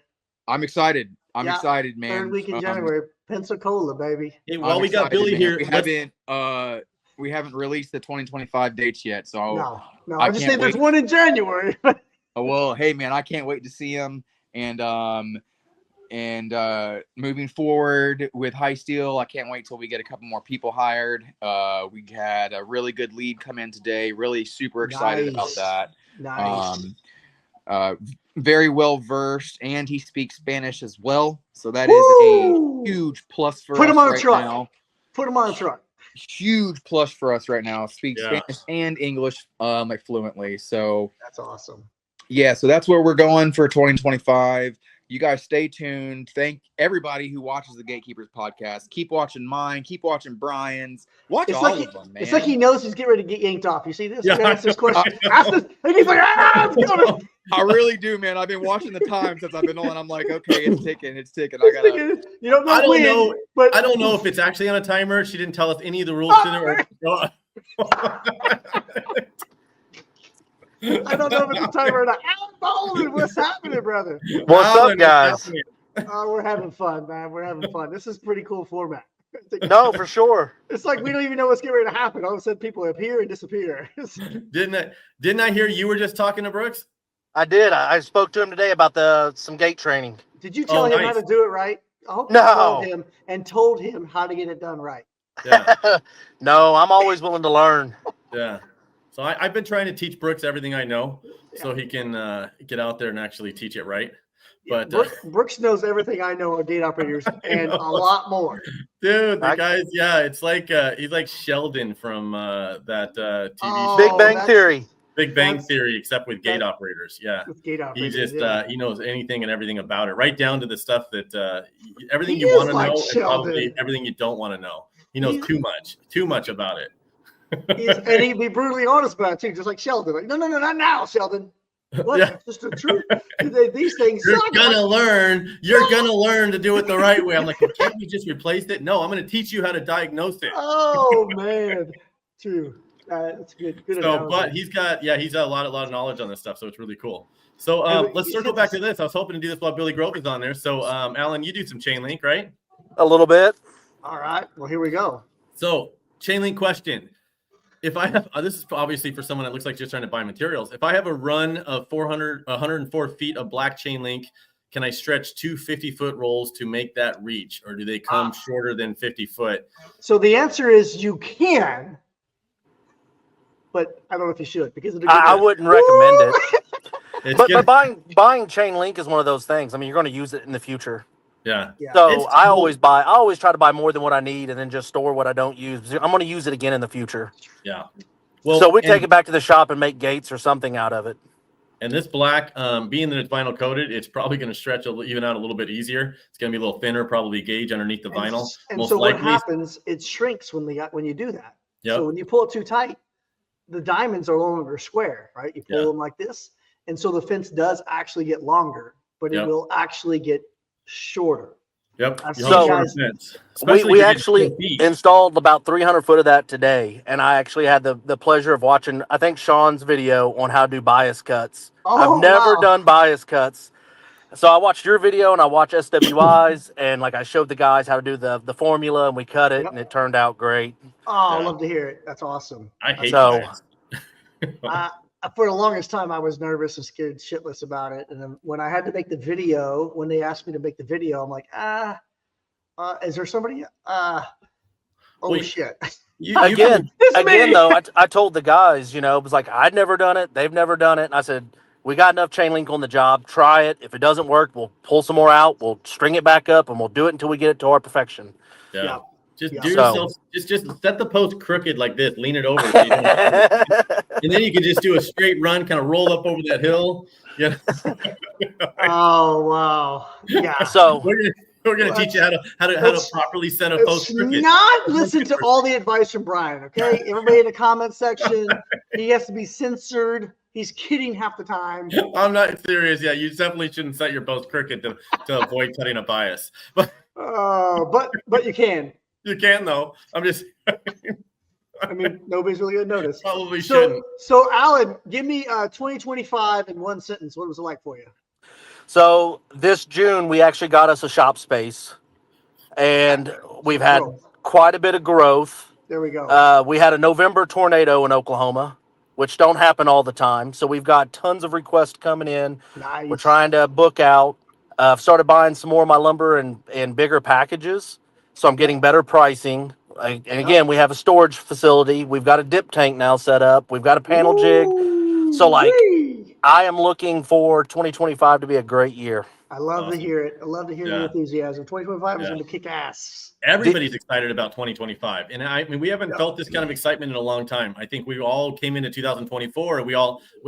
[SPEAKER 7] I'm excited. I'm excited, man.
[SPEAKER 2] Third week in January, Pensacola, baby.
[SPEAKER 1] Hey, well, we got Billy here.
[SPEAKER 7] We haven't released the 2025 dates yet, so
[SPEAKER 2] no. I just think there's one in January.
[SPEAKER 7] Well, hey, man, I can't wait to see him. And moving forward with High Steel, I can't wait till we get a couple more people hired. We had a really good lead come in today. Really super excited about that.
[SPEAKER 2] Nice.
[SPEAKER 7] Very well versed, and he speaks Spanish as well. So that is a huge plus for us.
[SPEAKER 2] Put him on a
[SPEAKER 7] right
[SPEAKER 2] truck.
[SPEAKER 7] now.
[SPEAKER 2] Put him on a truck.
[SPEAKER 7] Huge plus for us right now. Speaks Spanish and English like fluently. So
[SPEAKER 2] that's awesome.
[SPEAKER 7] Yeah, so that's where we're going for 2025. You guys stay tuned. Thank everybody who watches the Gatekeepers podcast. Keep watching mine. Keep watching Brian's. Watch all of them, man.
[SPEAKER 2] It's like he knows he's getting ready to get yanked off. You see this? Yeah. Ask this question. Ask this, and he's like, it's coming.
[SPEAKER 7] I really do, man. I've been watching the time since I've been on. I'm like, okay, it's ticking. It's ticking. I gotta.
[SPEAKER 2] You don't know
[SPEAKER 1] but I don't know if it's actually on a timer. She didn't tell us any of the rules to it.
[SPEAKER 2] I don't know if it's a timer or not. What's happening, brother?
[SPEAKER 8] What's up, guys?
[SPEAKER 2] We're having fun, man. We're having fun. This is a pretty cool format.
[SPEAKER 8] No, for sure.
[SPEAKER 2] It's like we don't even know what's getting ready to happen. All of a sudden, people appear and disappear.
[SPEAKER 1] Didn't I hear you were just talking to Brooks?
[SPEAKER 8] I did. I spoke to him today about some gate training.
[SPEAKER 2] Did you tell him how to do it right? I hope you told him how to get it done right.
[SPEAKER 1] Yeah.
[SPEAKER 8] No, I'm always willing to learn.
[SPEAKER 1] Yeah. So I've been trying to teach Brooks everything I know so he can get out there and actually teach it right. But
[SPEAKER 2] Brooks knows everything I know on gate operators and a lot more.
[SPEAKER 1] Dude, the guys, it's like he's like Sheldon from that TV show.
[SPEAKER 8] Big Bang Theory.
[SPEAKER 1] Big Bang Theory, except with gate operators. Yeah.
[SPEAKER 2] With gate operators.
[SPEAKER 1] He just he knows anything and everything about it, right down to the stuff that everything you want to know and probably everything you don't want to know. He knows too much about it.
[SPEAKER 2] And he'd be brutally honest about it too, just like Sheldon. Like, no, not now, Sheldon. What?
[SPEAKER 1] Yeah.
[SPEAKER 2] Just the truth. These things.
[SPEAKER 1] You're gonna learn. You're gonna learn to do it the right way. I'm like, well, can't we just replace it? No, I'm gonna teach you how to diagnose it.
[SPEAKER 2] Oh man, true. That's good. Good.
[SPEAKER 1] So, but he's got a lot of knowledge on this stuff, so it's really cool. So let's circle back to this. I was hoping to do this while Billy Grove is on there. So, Alan, you do some chain link, right?
[SPEAKER 8] A little bit.
[SPEAKER 2] All right. Well, here we go.
[SPEAKER 1] So, chain link question. If I have, this is obviously for someone that looks like just trying to buy materials. If I have a run of 104 feet of black chain link, can I stretch 2 50-foot rolls to make that reach, or do they come shorter than 50 foot?
[SPEAKER 2] So the answer is you can, but I don't know if you should because
[SPEAKER 8] I wouldn't recommend it.
[SPEAKER 5] It's
[SPEAKER 8] But
[SPEAKER 5] good.
[SPEAKER 8] buying chain link is one of those things. I mean, you're going to use it in the future.
[SPEAKER 5] Yeah.
[SPEAKER 2] Yeah.
[SPEAKER 8] So
[SPEAKER 5] It's
[SPEAKER 8] I
[SPEAKER 5] cool.
[SPEAKER 8] always try to buy more than what I need and then just store what I don't use. I'm going to use it again in the future.
[SPEAKER 5] Yeah.
[SPEAKER 8] So we
[SPEAKER 5] and-
[SPEAKER 8] take it back to the shop and make gates or something out of it.
[SPEAKER 5] And this black, being that it's vinyl coated, it's probably going to stretch even out a little bit easier. It's going to be a little thinner, probably gauge underneath the vinyl.
[SPEAKER 2] And
[SPEAKER 5] Most
[SPEAKER 2] so what
[SPEAKER 5] likely.
[SPEAKER 2] happens? It shrinks when you do that.
[SPEAKER 5] Yep.
[SPEAKER 2] So when you pull it too tight, the diamonds are no longer square, right? You pull
[SPEAKER 5] Yeah.
[SPEAKER 2] them like this, and so the fence does actually get longer, but it
[SPEAKER 5] Yep.
[SPEAKER 2] will actually get shorter.
[SPEAKER 5] Yep.
[SPEAKER 2] I've
[SPEAKER 5] You
[SPEAKER 2] seen
[SPEAKER 5] hold
[SPEAKER 2] guys-
[SPEAKER 5] the fence.
[SPEAKER 8] We
[SPEAKER 5] Especially if you're
[SPEAKER 8] actually
[SPEAKER 5] getting 10 feet.
[SPEAKER 8] installed about 300 foot of that today. And I actually had the pleasure of watching, I think, Sean's video on how to do bias cuts.
[SPEAKER 2] Oh,
[SPEAKER 8] I've never
[SPEAKER 2] wow.
[SPEAKER 8] done bias cuts. So I watched your video and I watched SWI's and like I showed the guys how to do the formula and we cut it
[SPEAKER 2] Yep.
[SPEAKER 8] and it turned out great.
[SPEAKER 2] Oh, I
[SPEAKER 5] Yeah.
[SPEAKER 2] love to hear it. That's awesome.
[SPEAKER 5] I hate
[SPEAKER 8] So-
[SPEAKER 5] bias.
[SPEAKER 2] For the longest time, I was nervous and scared shitless about it. And then when I had to make the video, when they asked me to make the video, I'm like, is there somebody? Oh
[SPEAKER 5] Wait.
[SPEAKER 2] shit.
[SPEAKER 5] You
[SPEAKER 8] Again,
[SPEAKER 2] It's me.
[SPEAKER 8] though, I told the guys, it was like, I'd never done it. They've never done it. And I said, we got enough chain link on the job. Try it. If it doesn't work, we'll pull some more out. We'll string it back up and we'll do it until we get it to our perfection.
[SPEAKER 5] Yeah.
[SPEAKER 2] Yeah.
[SPEAKER 5] Just
[SPEAKER 2] Yeah.
[SPEAKER 5] do
[SPEAKER 8] So-
[SPEAKER 5] yourself. Just set the post crooked like this. Lean it over, so you don't- and then you can just do a straight run, kind of roll up over that hill. Yeah.
[SPEAKER 2] Oh wow. Yeah.
[SPEAKER 8] So
[SPEAKER 5] We're gonna teach you how to
[SPEAKER 2] Let's-
[SPEAKER 5] properly set a
[SPEAKER 2] Let's
[SPEAKER 5] post crooked.
[SPEAKER 2] not listen to all the advice from Brian, okay? Everybody in the comment section, he has to be censored. He's kidding half the time.
[SPEAKER 5] I'm not serious. Yeah, you definitely shouldn't set your post crooked to avoid cutting a bias. But
[SPEAKER 2] But you can.
[SPEAKER 5] you can though. I'm just
[SPEAKER 2] I mean, nobody's really gonna notice.
[SPEAKER 5] probably shouldn't.
[SPEAKER 2] So Alan, give me 2025 in one sentence. What was it like for you?
[SPEAKER 8] So this June, we actually got us a shop space, and we've had
[SPEAKER 2] Growth.
[SPEAKER 8] quite a bit of growth.
[SPEAKER 2] There we go.
[SPEAKER 8] We had a November tornado in Oklahoma, which don't happen all the time. So we've got tons of requests coming in.
[SPEAKER 2] Nice.
[SPEAKER 8] We're trying to book out. I've started buying some more of my lumber in bigger packages, so I'm getting better pricing. And again, we have a storage facility. We've got a dip tank now set up. We've got a panel jig. So, like,
[SPEAKER 2] Woo-wee.
[SPEAKER 8] I am looking for 2025 to be a great year.
[SPEAKER 2] I love to hear it. I love to hear the
[SPEAKER 5] Yeah.
[SPEAKER 2] enthusiasm. 2025 is
[SPEAKER 5] Yeah.
[SPEAKER 2] going to kick ass.
[SPEAKER 5] Everybody's excited about 2025, and I mean we haven't felt this kind of excitement in a long time. I think we all came into 2024, and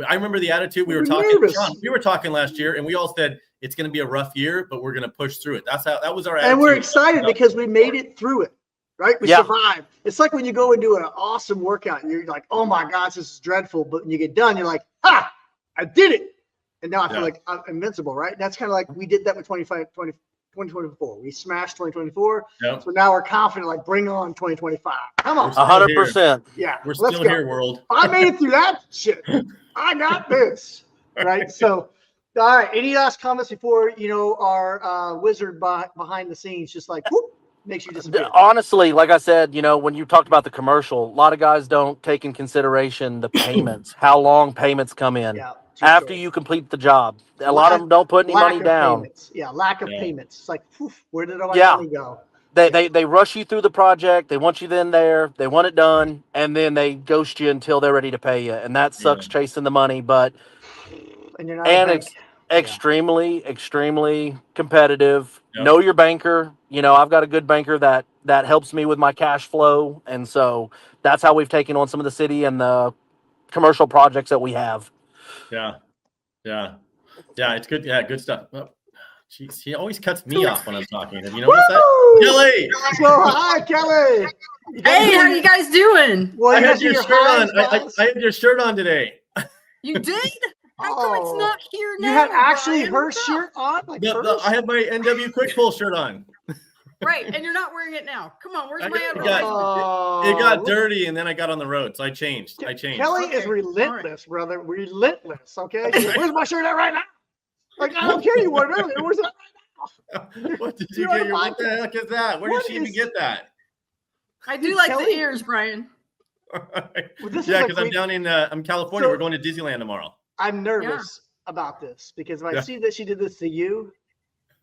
[SPEAKER 5] I remember the attitude we were talking.
[SPEAKER 2] nervous.
[SPEAKER 5] Sean, we were talking last year, and we all said it's going to be a rough year, but we're going to push through it. That was our attitude.
[SPEAKER 2] And we're excited because we made it through it, right? We
[SPEAKER 8] Yeah.
[SPEAKER 2] survived. It's like when you go and do an awesome workout and you're like, oh my gosh, this is dreadful. But when you get done, you're like, ha, I did it. And now I feel
[SPEAKER 5] Yeah.
[SPEAKER 2] like I'm invincible, right? And that's kind of like we did that with 2024. We smashed 2024.
[SPEAKER 5] Yep.
[SPEAKER 2] So now we're confident, like, bring on 2025. Come on.
[SPEAKER 5] We're
[SPEAKER 8] 100%.
[SPEAKER 2] Yeah.
[SPEAKER 5] We're
[SPEAKER 2] let's
[SPEAKER 5] still
[SPEAKER 2] go.
[SPEAKER 5] here, world.
[SPEAKER 2] I made it through that shit. I got this. Right. So, all right. Any last comments before, our wizard behind the scenes just like, whoop, makes you disappear?
[SPEAKER 8] Honestly, like I said, when you talked about the commercial, a lot of guys don't take in consideration the payments, how long payments come in
[SPEAKER 2] Yeah.
[SPEAKER 8] after you complete the job. A lot of them don't put any
[SPEAKER 2] Lack
[SPEAKER 8] money
[SPEAKER 2] of
[SPEAKER 8] down.
[SPEAKER 2] Payments. Yeah. Lack of
[SPEAKER 5] Yeah.
[SPEAKER 2] payments. It's like, poof, where did all my
[SPEAKER 8] Yeah.
[SPEAKER 2] money go?
[SPEAKER 8] They rush you through the project. They want you then there. They want it done, and then they ghost you until they're ready to pay you, and that sucks chasing the money. But
[SPEAKER 2] And you're not.
[SPEAKER 8] and
[SPEAKER 2] a
[SPEAKER 8] it's
[SPEAKER 2] bank.
[SPEAKER 8] extremely competitive.
[SPEAKER 5] Yep.
[SPEAKER 8] Know your banker. I've got a good banker that helps me with my cash flow, and so that's how we've taken on some of the city and the commercial projects that we have.
[SPEAKER 5] Yeah. It's good. Yeah, good stuff. Oh, jeez, he always cuts me off when I'm talking. Have you noticed that?
[SPEAKER 2] Woo!
[SPEAKER 5] Kelly,
[SPEAKER 2] So, hi, Kelly. You guys
[SPEAKER 9] Hey, how
[SPEAKER 2] doing-
[SPEAKER 9] you guys doing?
[SPEAKER 2] Well,
[SPEAKER 5] I
[SPEAKER 2] you
[SPEAKER 5] had
[SPEAKER 2] guys do
[SPEAKER 5] your
[SPEAKER 2] your
[SPEAKER 5] shirt on.
[SPEAKER 2] highs, guys?
[SPEAKER 5] I had your shirt on today.
[SPEAKER 9] You did? How come
[SPEAKER 2] Oh.
[SPEAKER 9] it's not here
[SPEAKER 2] You
[SPEAKER 9] now?
[SPEAKER 2] had actually
[SPEAKER 9] Brian?
[SPEAKER 2] her
[SPEAKER 9] What's up?
[SPEAKER 2] shirt on? Like hers?
[SPEAKER 5] I have my NW Quick Pull shirt on.
[SPEAKER 9] Right, and you're not wearing it now. Come on, where's
[SPEAKER 5] I
[SPEAKER 9] my
[SPEAKER 5] got-
[SPEAKER 9] advertisement?
[SPEAKER 5] It got
[SPEAKER 2] look-
[SPEAKER 5] dirty, and then I got on the road, so I changed.
[SPEAKER 2] Kelly is
[SPEAKER 9] Okay,
[SPEAKER 2] relentless, brother. Relentless. Okay. She's like, where's my shirt at right now? Like, I don't care. You wore it earlier. Where's it at right now?
[SPEAKER 5] What did
[SPEAKER 2] You're
[SPEAKER 5] you
[SPEAKER 2] on
[SPEAKER 5] get?
[SPEAKER 2] the
[SPEAKER 5] What the heck is that? Where did
[SPEAKER 2] What
[SPEAKER 5] she even
[SPEAKER 2] is-
[SPEAKER 5] get that?
[SPEAKER 9] I do like
[SPEAKER 2] Kelly?
[SPEAKER 9] the ears, Brian.
[SPEAKER 2] this is
[SPEAKER 5] Yeah,
[SPEAKER 2] like
[SPEAKER 5] because I'm
[SPEAKER 2] we-
[SPEAKER 5] down in California.
[SPEAKER 2] So-
[SPEAKER 5] We're going to Disneyland tomorrow.
[SPEAKER 2] I'm nervous about this because if I
[SPEAKER 5] Yeah.
[SPEAKER 2] see that she did this to you,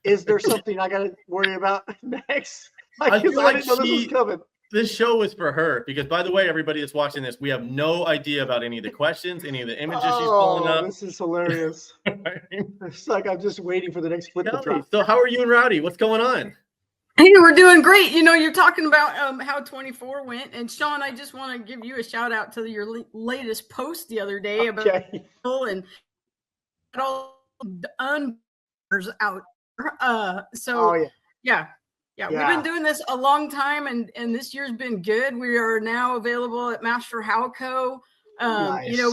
[SPEAKER 2] is there something I got to worry about next? Like,
[SPEAKER 5] I
[SPEAKER 2] 'cause
[SPEAKER 5] feel
[SPEAKER 2] I
[SPEAKER 5] like
[SPEAKER 2] didn't know this was
[SPEAKER 5] she-
[SPEAKER 2] coming.
[SPEAKER 1] this show is for her because, by the way, everybody that's watching this, we have no idea about any of the questions, any of the images she's pulling up.
[SPEAKER 2] This is hilarious. It's like I'm just waiting for the next flip to drop.
[SPEAKER 1] So how are you and Rowdy? What's going on?
[SPEAKER 9] Hey, we're doing great. You know, you're talking about how 24 went, and Sean, I just want to give you a shout out to your latest post the other day about and all unburners out. Yeah, we've been doing this a long time, and this year's been good. We are now available at Master Halco.
[SPEAKER 2] Nice.
[SPEAKER 9] You know,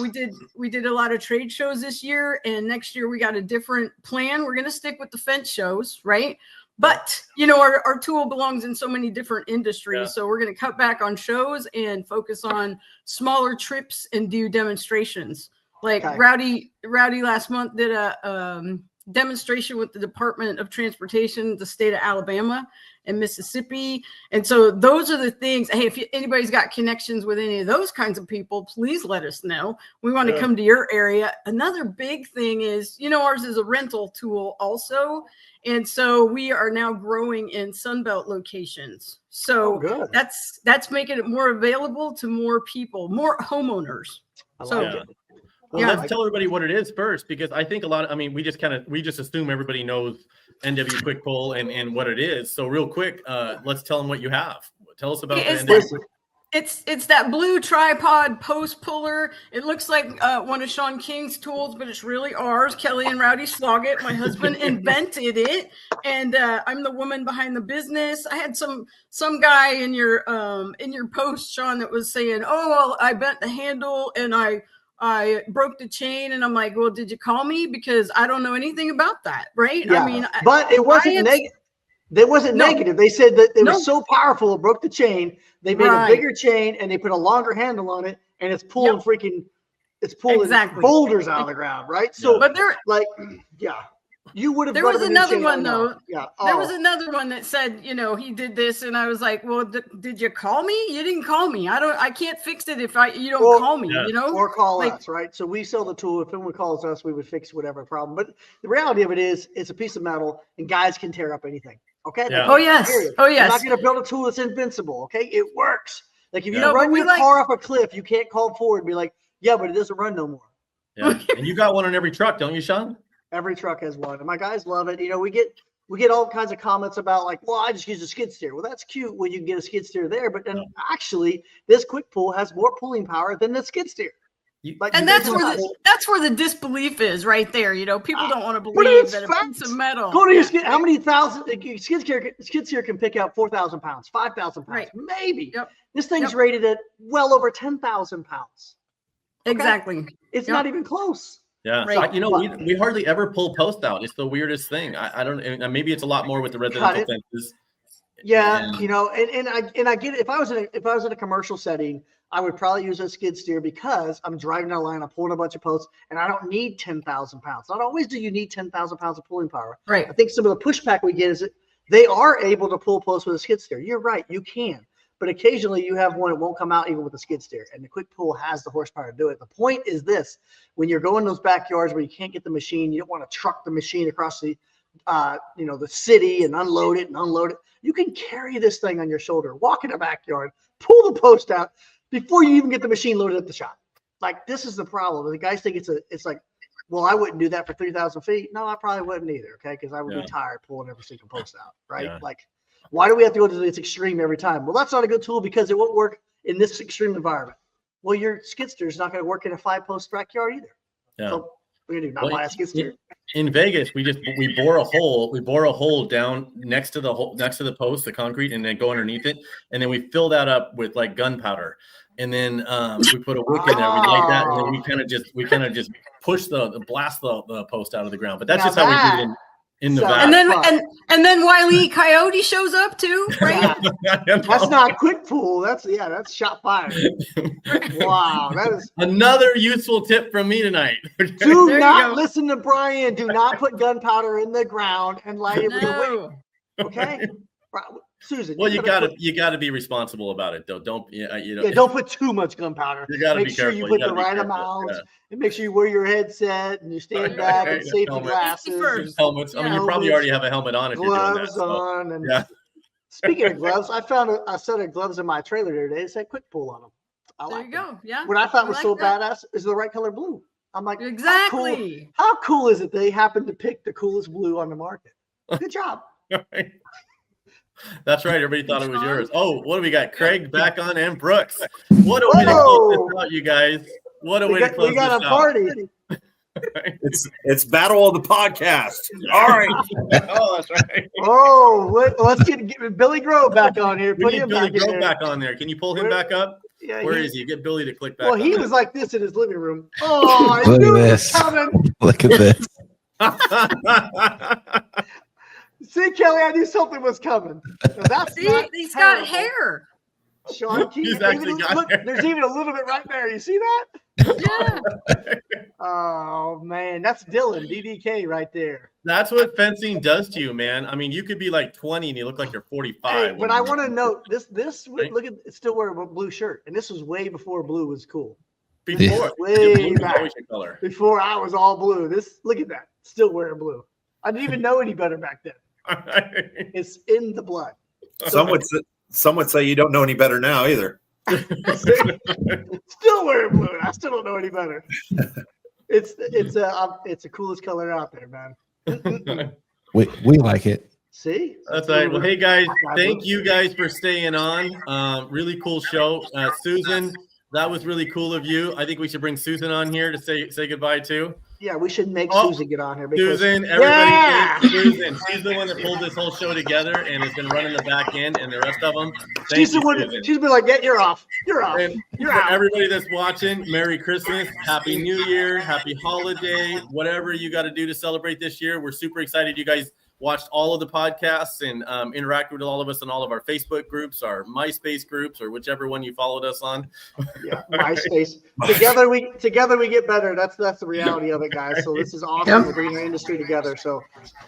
[SPEAKER 9] we did a lot of trade shows this year, and next year we got a different plan. We're going to stick with the fence shows, right? But, you know, our tool belongs in so many different industries. So we're going to cut back on shows and focus on smaller trips and do demonstrations. Like Rowdy last month did a demonstration with the Department of Transportation, the state of Alabama and Mississippi. And so those are the things. Hey, if anybody's got connections with any of those kinds of people, please let us know. We want to come to your area. Another big thing is, you know, ours is a rental tool also. And so we are now growing in Sunbelt locations. So that's making it more available to more people, more homeowners.
[SPEAKER 1] Well, let's tell everybody what it is first, because I think we just assume everybody knows NW Quick Pull and what it is. So real quick, let's tell them what you have. Tell us about NW Quick.
[SPEAKER 9] It's that blue tripod post puller. It looks like one of Sean King's tools, but it's really ours. Kelly and Rowdy Sloggett. My husband invented it, and I'm the woman behind the business. I had some guy in your post, Sean, that was saying, "Oh, well, I bent the handle and I broke the chain," and I'm like, "Well, did you call me? Because I don't know anything about that, right?"
[SPEAKER 2] Yeah.
[SPEAKER 9] I mean,
[SPEAKER 2] but it wasn't negative. It wasn't negative. They said that it was so powerful, it broke the chain. They made a bigger chain and they put a longer handle on it, and it's pulling it's pulling boulders out of the ground, right? So,
[SPEAKER 9] but there,
[SPEAKER 2] you would have.
[SPEAKER 9] There was another one though. Yeah, there was another one that said, you know, he did this, and I was like, "Well, did you call me? You didn't call me. I can't fix it if you don't call me. You know,
[SPEAKER 2] or call us, right? So we sell the tool. If someone calls us, we would fix whatever problem. But the reality of it is, it's a piece of metal, and guys can tear up anything. Okay.
[SPEAKER 9] Yeah. Oh yes.
[SPEAKER 2] You're not going to build a tool that's invincible. Okay. It works. Like if you run your car off a cliff, you can't call forward and be like, "Yeah, but it doesn't run no more."
[SPEAKER 1] Yeah. And you got one on every truck, don't you, Sean?
[SPEAKER 2] Every truck has one, and my guys love it. You know, we get all kinds of comments about like, "Well, I just use a skid steer." Well, that's cute when you can get a skid steer there, but then actually, this quick pull has more pulling power than the skid steer.
[SPEAKER 9] And that's where the disbelief is right there. You know, people don't want to believe that a piece of metal.
[SPEAKER 2] Go to your skid. How many thousand skid steer can pick out 4,000 pounds, 5,000 pounds, maybe.
[SPEAKER 9] Yep.
[SPEAKER 2] This thing's rated at well over 10,000 pounds. Okay?
[SPEAKER 9] Exactly.
[SPEAKER 2] It's not even close.
[SPEAKER 1] Yeah.
[SPEAKER 9] Right.
[SPEAKER 1] So, you know, we hardly ever pull post out. It's the weirdest thing. I don't. Maybe it's a lot more with the residential fences.
[SPEAKER 2] Yeah, you know, and I get it. If I was in a commercial setting, I would probably use a skid steer because I'm driving down a line, I'm pulling a bunch of posts, and I don't need 10,000 pounds. Not always do you need 10,000 pounds of pulling power.
[SPEAKER 9] Right.
[SPEAKER 2] I think some of the pushback we get is that they are able to pull posts with a skid steer. You're right, you can. But occasionally you have one that won't come out even with a skid steer, and the quick pull has the horsepower to do it. The point is this: when you're going those backyards where you can't get the machine, you don't want to truck the machine across the the city and unload it. You can carry this thing on your shoulder, walk in the backyard, pull the post out before you even get the machine loaded at the shop. Like, this is the problem. The guys think it's like, well, I wouldn't do that for 3,000 feet. No, I probably wouldn't either. Okay. Cause I would be tired pulling every single post out. Right. Yeah. Like, why do we have to go to this extreme every time? Well, that's not a good tool because it won't work in this extreme environment. Well, your skid steer is not going to work in a 5-post backyard either.
[SPEAKER 1] Yeah.
[SPEAKER 2] So we're going to do not buy a skid steer.
[SPEAKER 1] In Vegas, we bore a hole down next to the post, the concrete, and then go underneath it, and then we fill that up with like gunpowder, and then we put a wick in there, we light that, and then we kind of just push blast the post out of the ground. But that's just how we do it in Nevada.
[SPEAKER 9] And then Wile E. Coyote shows up too, right?
[SPEAKER 2] That's not quick pull. That's shot fired. Wow, that is
[SPEAKER 1] another useful tip from me tonight.
[SPEAKER 2] Do not listen to Brian. Do not put gunpowder in the ground and light it with a wick. Okay, Susan.
[SPEAKER 1] Well, you gotta be responsible about it, though. Don't
[SPEAKER 2] don't put too much gunpowder.
[SPEAKER 1] You gotta
[SPEAKER 2] make
[SPEAKER 1] be
[SPEAKER 2] sure
[SPEAKER 1] careful.
[SPEAKER 2] you put the right amount, and make sure you wear your headset and you stand back and safety glasses,
[SPEAKER 1] helmets. I mean, you probably already have a helmet on if you're doing that.
[SPEAKER 2] Gloves on, and Speaking of gloves, I found a set of gloves in my trailer the other day. It said quick pull on them.
[SPEAKER 9] There you go. Yeah.
[SPEAKER 2] What I thought was
[SPEAKER 9] like
[SPEAKER 2] so
[SPEAKER 9] that.
[SPEAKER 2] badass is the right color blue. I'm like,
[SPEAKER 9] Exactly.
[SPEAKER 2] How cool is it they happened to pick the coolest blue on the market? Good job.
[SPEAKER 1] That's right. Everybody thought it was yours. Oh, what do we got? Craig back on and Brooks. What a way to close this out, you guys. What a way to close
[SPEAKER 2] we got
[SPEAKER 1] this
[SPEAKER 2] a party.
[SPEAKER 5] It's battle of the podcast. All right.
[SPEAKER 1] Oh, that's right.
[SPEAKER 2] Oh, let's get Billy Grove back on here.
[SPEAKER 1] We
[SPEAKER 2] Put
[SPEAKER 1] need
[SPEAKER 2] him
[SPEAKER 1] Billy
[SPEAKER 2] back in
[SPEAKER 1] Grove
[SPEAKER 2] there.
[SPEAKER 1] back on there. Can you pull him back up?
[SPEAKER 2] Yeah,
[SPEAKER 1] Where is he? Get Billy to click back.
[SPEAKER 2] Well, he
[SPEAKER 1] on
[SPEAKER 2] was
[SPEAKER 1] there.
[SPEAKER 2] like this in his living room. Oh, I
[SPEAKER 3] Look
[SPEAKER 2] knew
[SPEAKER 3] at
[SPEAKER 2] it was
[SPEAKER 3] this.
[SPEAKER 2] coming.
[SPEAKER 3] Look at this.
[SPEAKER 2] See, Kelly, I knew something was coming. Now, that's
[SPEAKER 9] See,
[SPEAKER 2] not
[SPEAKER 9] he's got
[SPEAKER 2] terrible.
[SPEAKER 9] hair.
[SPEAKER 2] Sean,
[SPEAKER 1] He's
[SPEAKER 2] even
[SPEAKER 1] actually got
[SPEAKER 2] look,
[SPEAKER 1] hair.
[SPEAKER 2] there's even a little bit right there. You see that?
[SPEAKER 9] Yeah.
[SPEAKER 2] Oh man, that's Dylan DDK right there.
[SPEAKER 1] That's what fencing does to you, man. I mean, you could be like 20 and you look like you're 45.
[SPEAKER 2] Hey, but I want to note this.
[SPEAKER 1] Right?
[SPEAKER 2] Look at it's still wearing a blue shirt, and this was way before blue was cool.
[SPEAKER 1] Before,
[SPEAKER 2] Way
[SPEAKER 1] blue is
[SPEAKER 2] back.
[SPEAKER 1] always your color.
[SPEAKER 2] Before I was all blue. Look at that. Still wearing blue. I didn't even know any better back then. It's in the blood.
[SPEAKER 5] Some would say you don't know any better now either.
[SPEAKER 2] Still wearing blue. I still don't know any better. It's the coolest color out there, man.
[SPEAKER 3] We like it.
[SPEAKER 2] See?
[SPEAKER 1] That's right. Well, hey guys, thank you guys for staying on. Really cool show. Susan, that was really cool of you. I think we should bring Susan on here to say goodbye too.
[SPEAKER 2] Yeah, we should make
[SPEAKER 1] Oh,
[SPEAKER 2] Susan get on here. Because,
[SPEAKER 1] Susan, everybody,
[SPEAKER 2] Yeah!
[SPEAKER 1] thank Susan. She's the one that pulled this whole show together and has been running the back end, and the rest of them. Thank
[SPEAKER 2] She's
[SPEAKER 1] you,
[SPEAKER 2] the one.
[SPEAKER 1] Susan.
[SPEAKER 2] She's been like, "Yeah, you're off. You're off.
[SPEAKER 1] And
[SPEAKER 2] You're
[SPEAKER 1] for
[SPEAKER 2] out."
[SPEAKER 1] everybody that's watching, Merry Christmas, Happy New Year, Happy Holiday, whatever you got to do to celebrate this year. We're super excited you guys watched all of the podcasts and interacted with all of us on all of our Facebook groups, our MySpace groups, or whichever one you followed us on.
[SPEAKER 2] Yeah, MySpace. Together we get better. That's the reality of it, guys. So this is awesome. We're bringing our industry together. So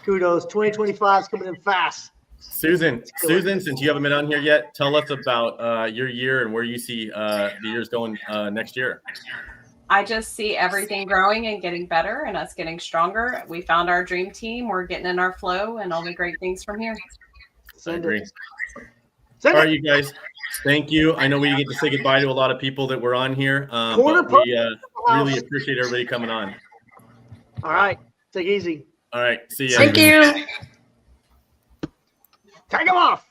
[SPEAKER 2] kudos. 2025 is coming in fast.
[SPEAKER 1] Susan, since you haven't been on here yet, tell us about your year and where you see the years going next year.
[SPEAKER 10] I just see everything growing and getting better and us getting stronger. We found our dream team. We're getting in our flow and all the great things from here.
[SPEAKER 1] I agree. All right, you guys. Thank you. I know we get to say goodbye to a lot of people that were on here, but we really appreciate everybody coming on.
[SPEAKER 2] All right. Take it easy.
[SPEAKER 1] All right. See you.
[SPEAKER 9] Thank you.
[SPEAKER 2] Take them off.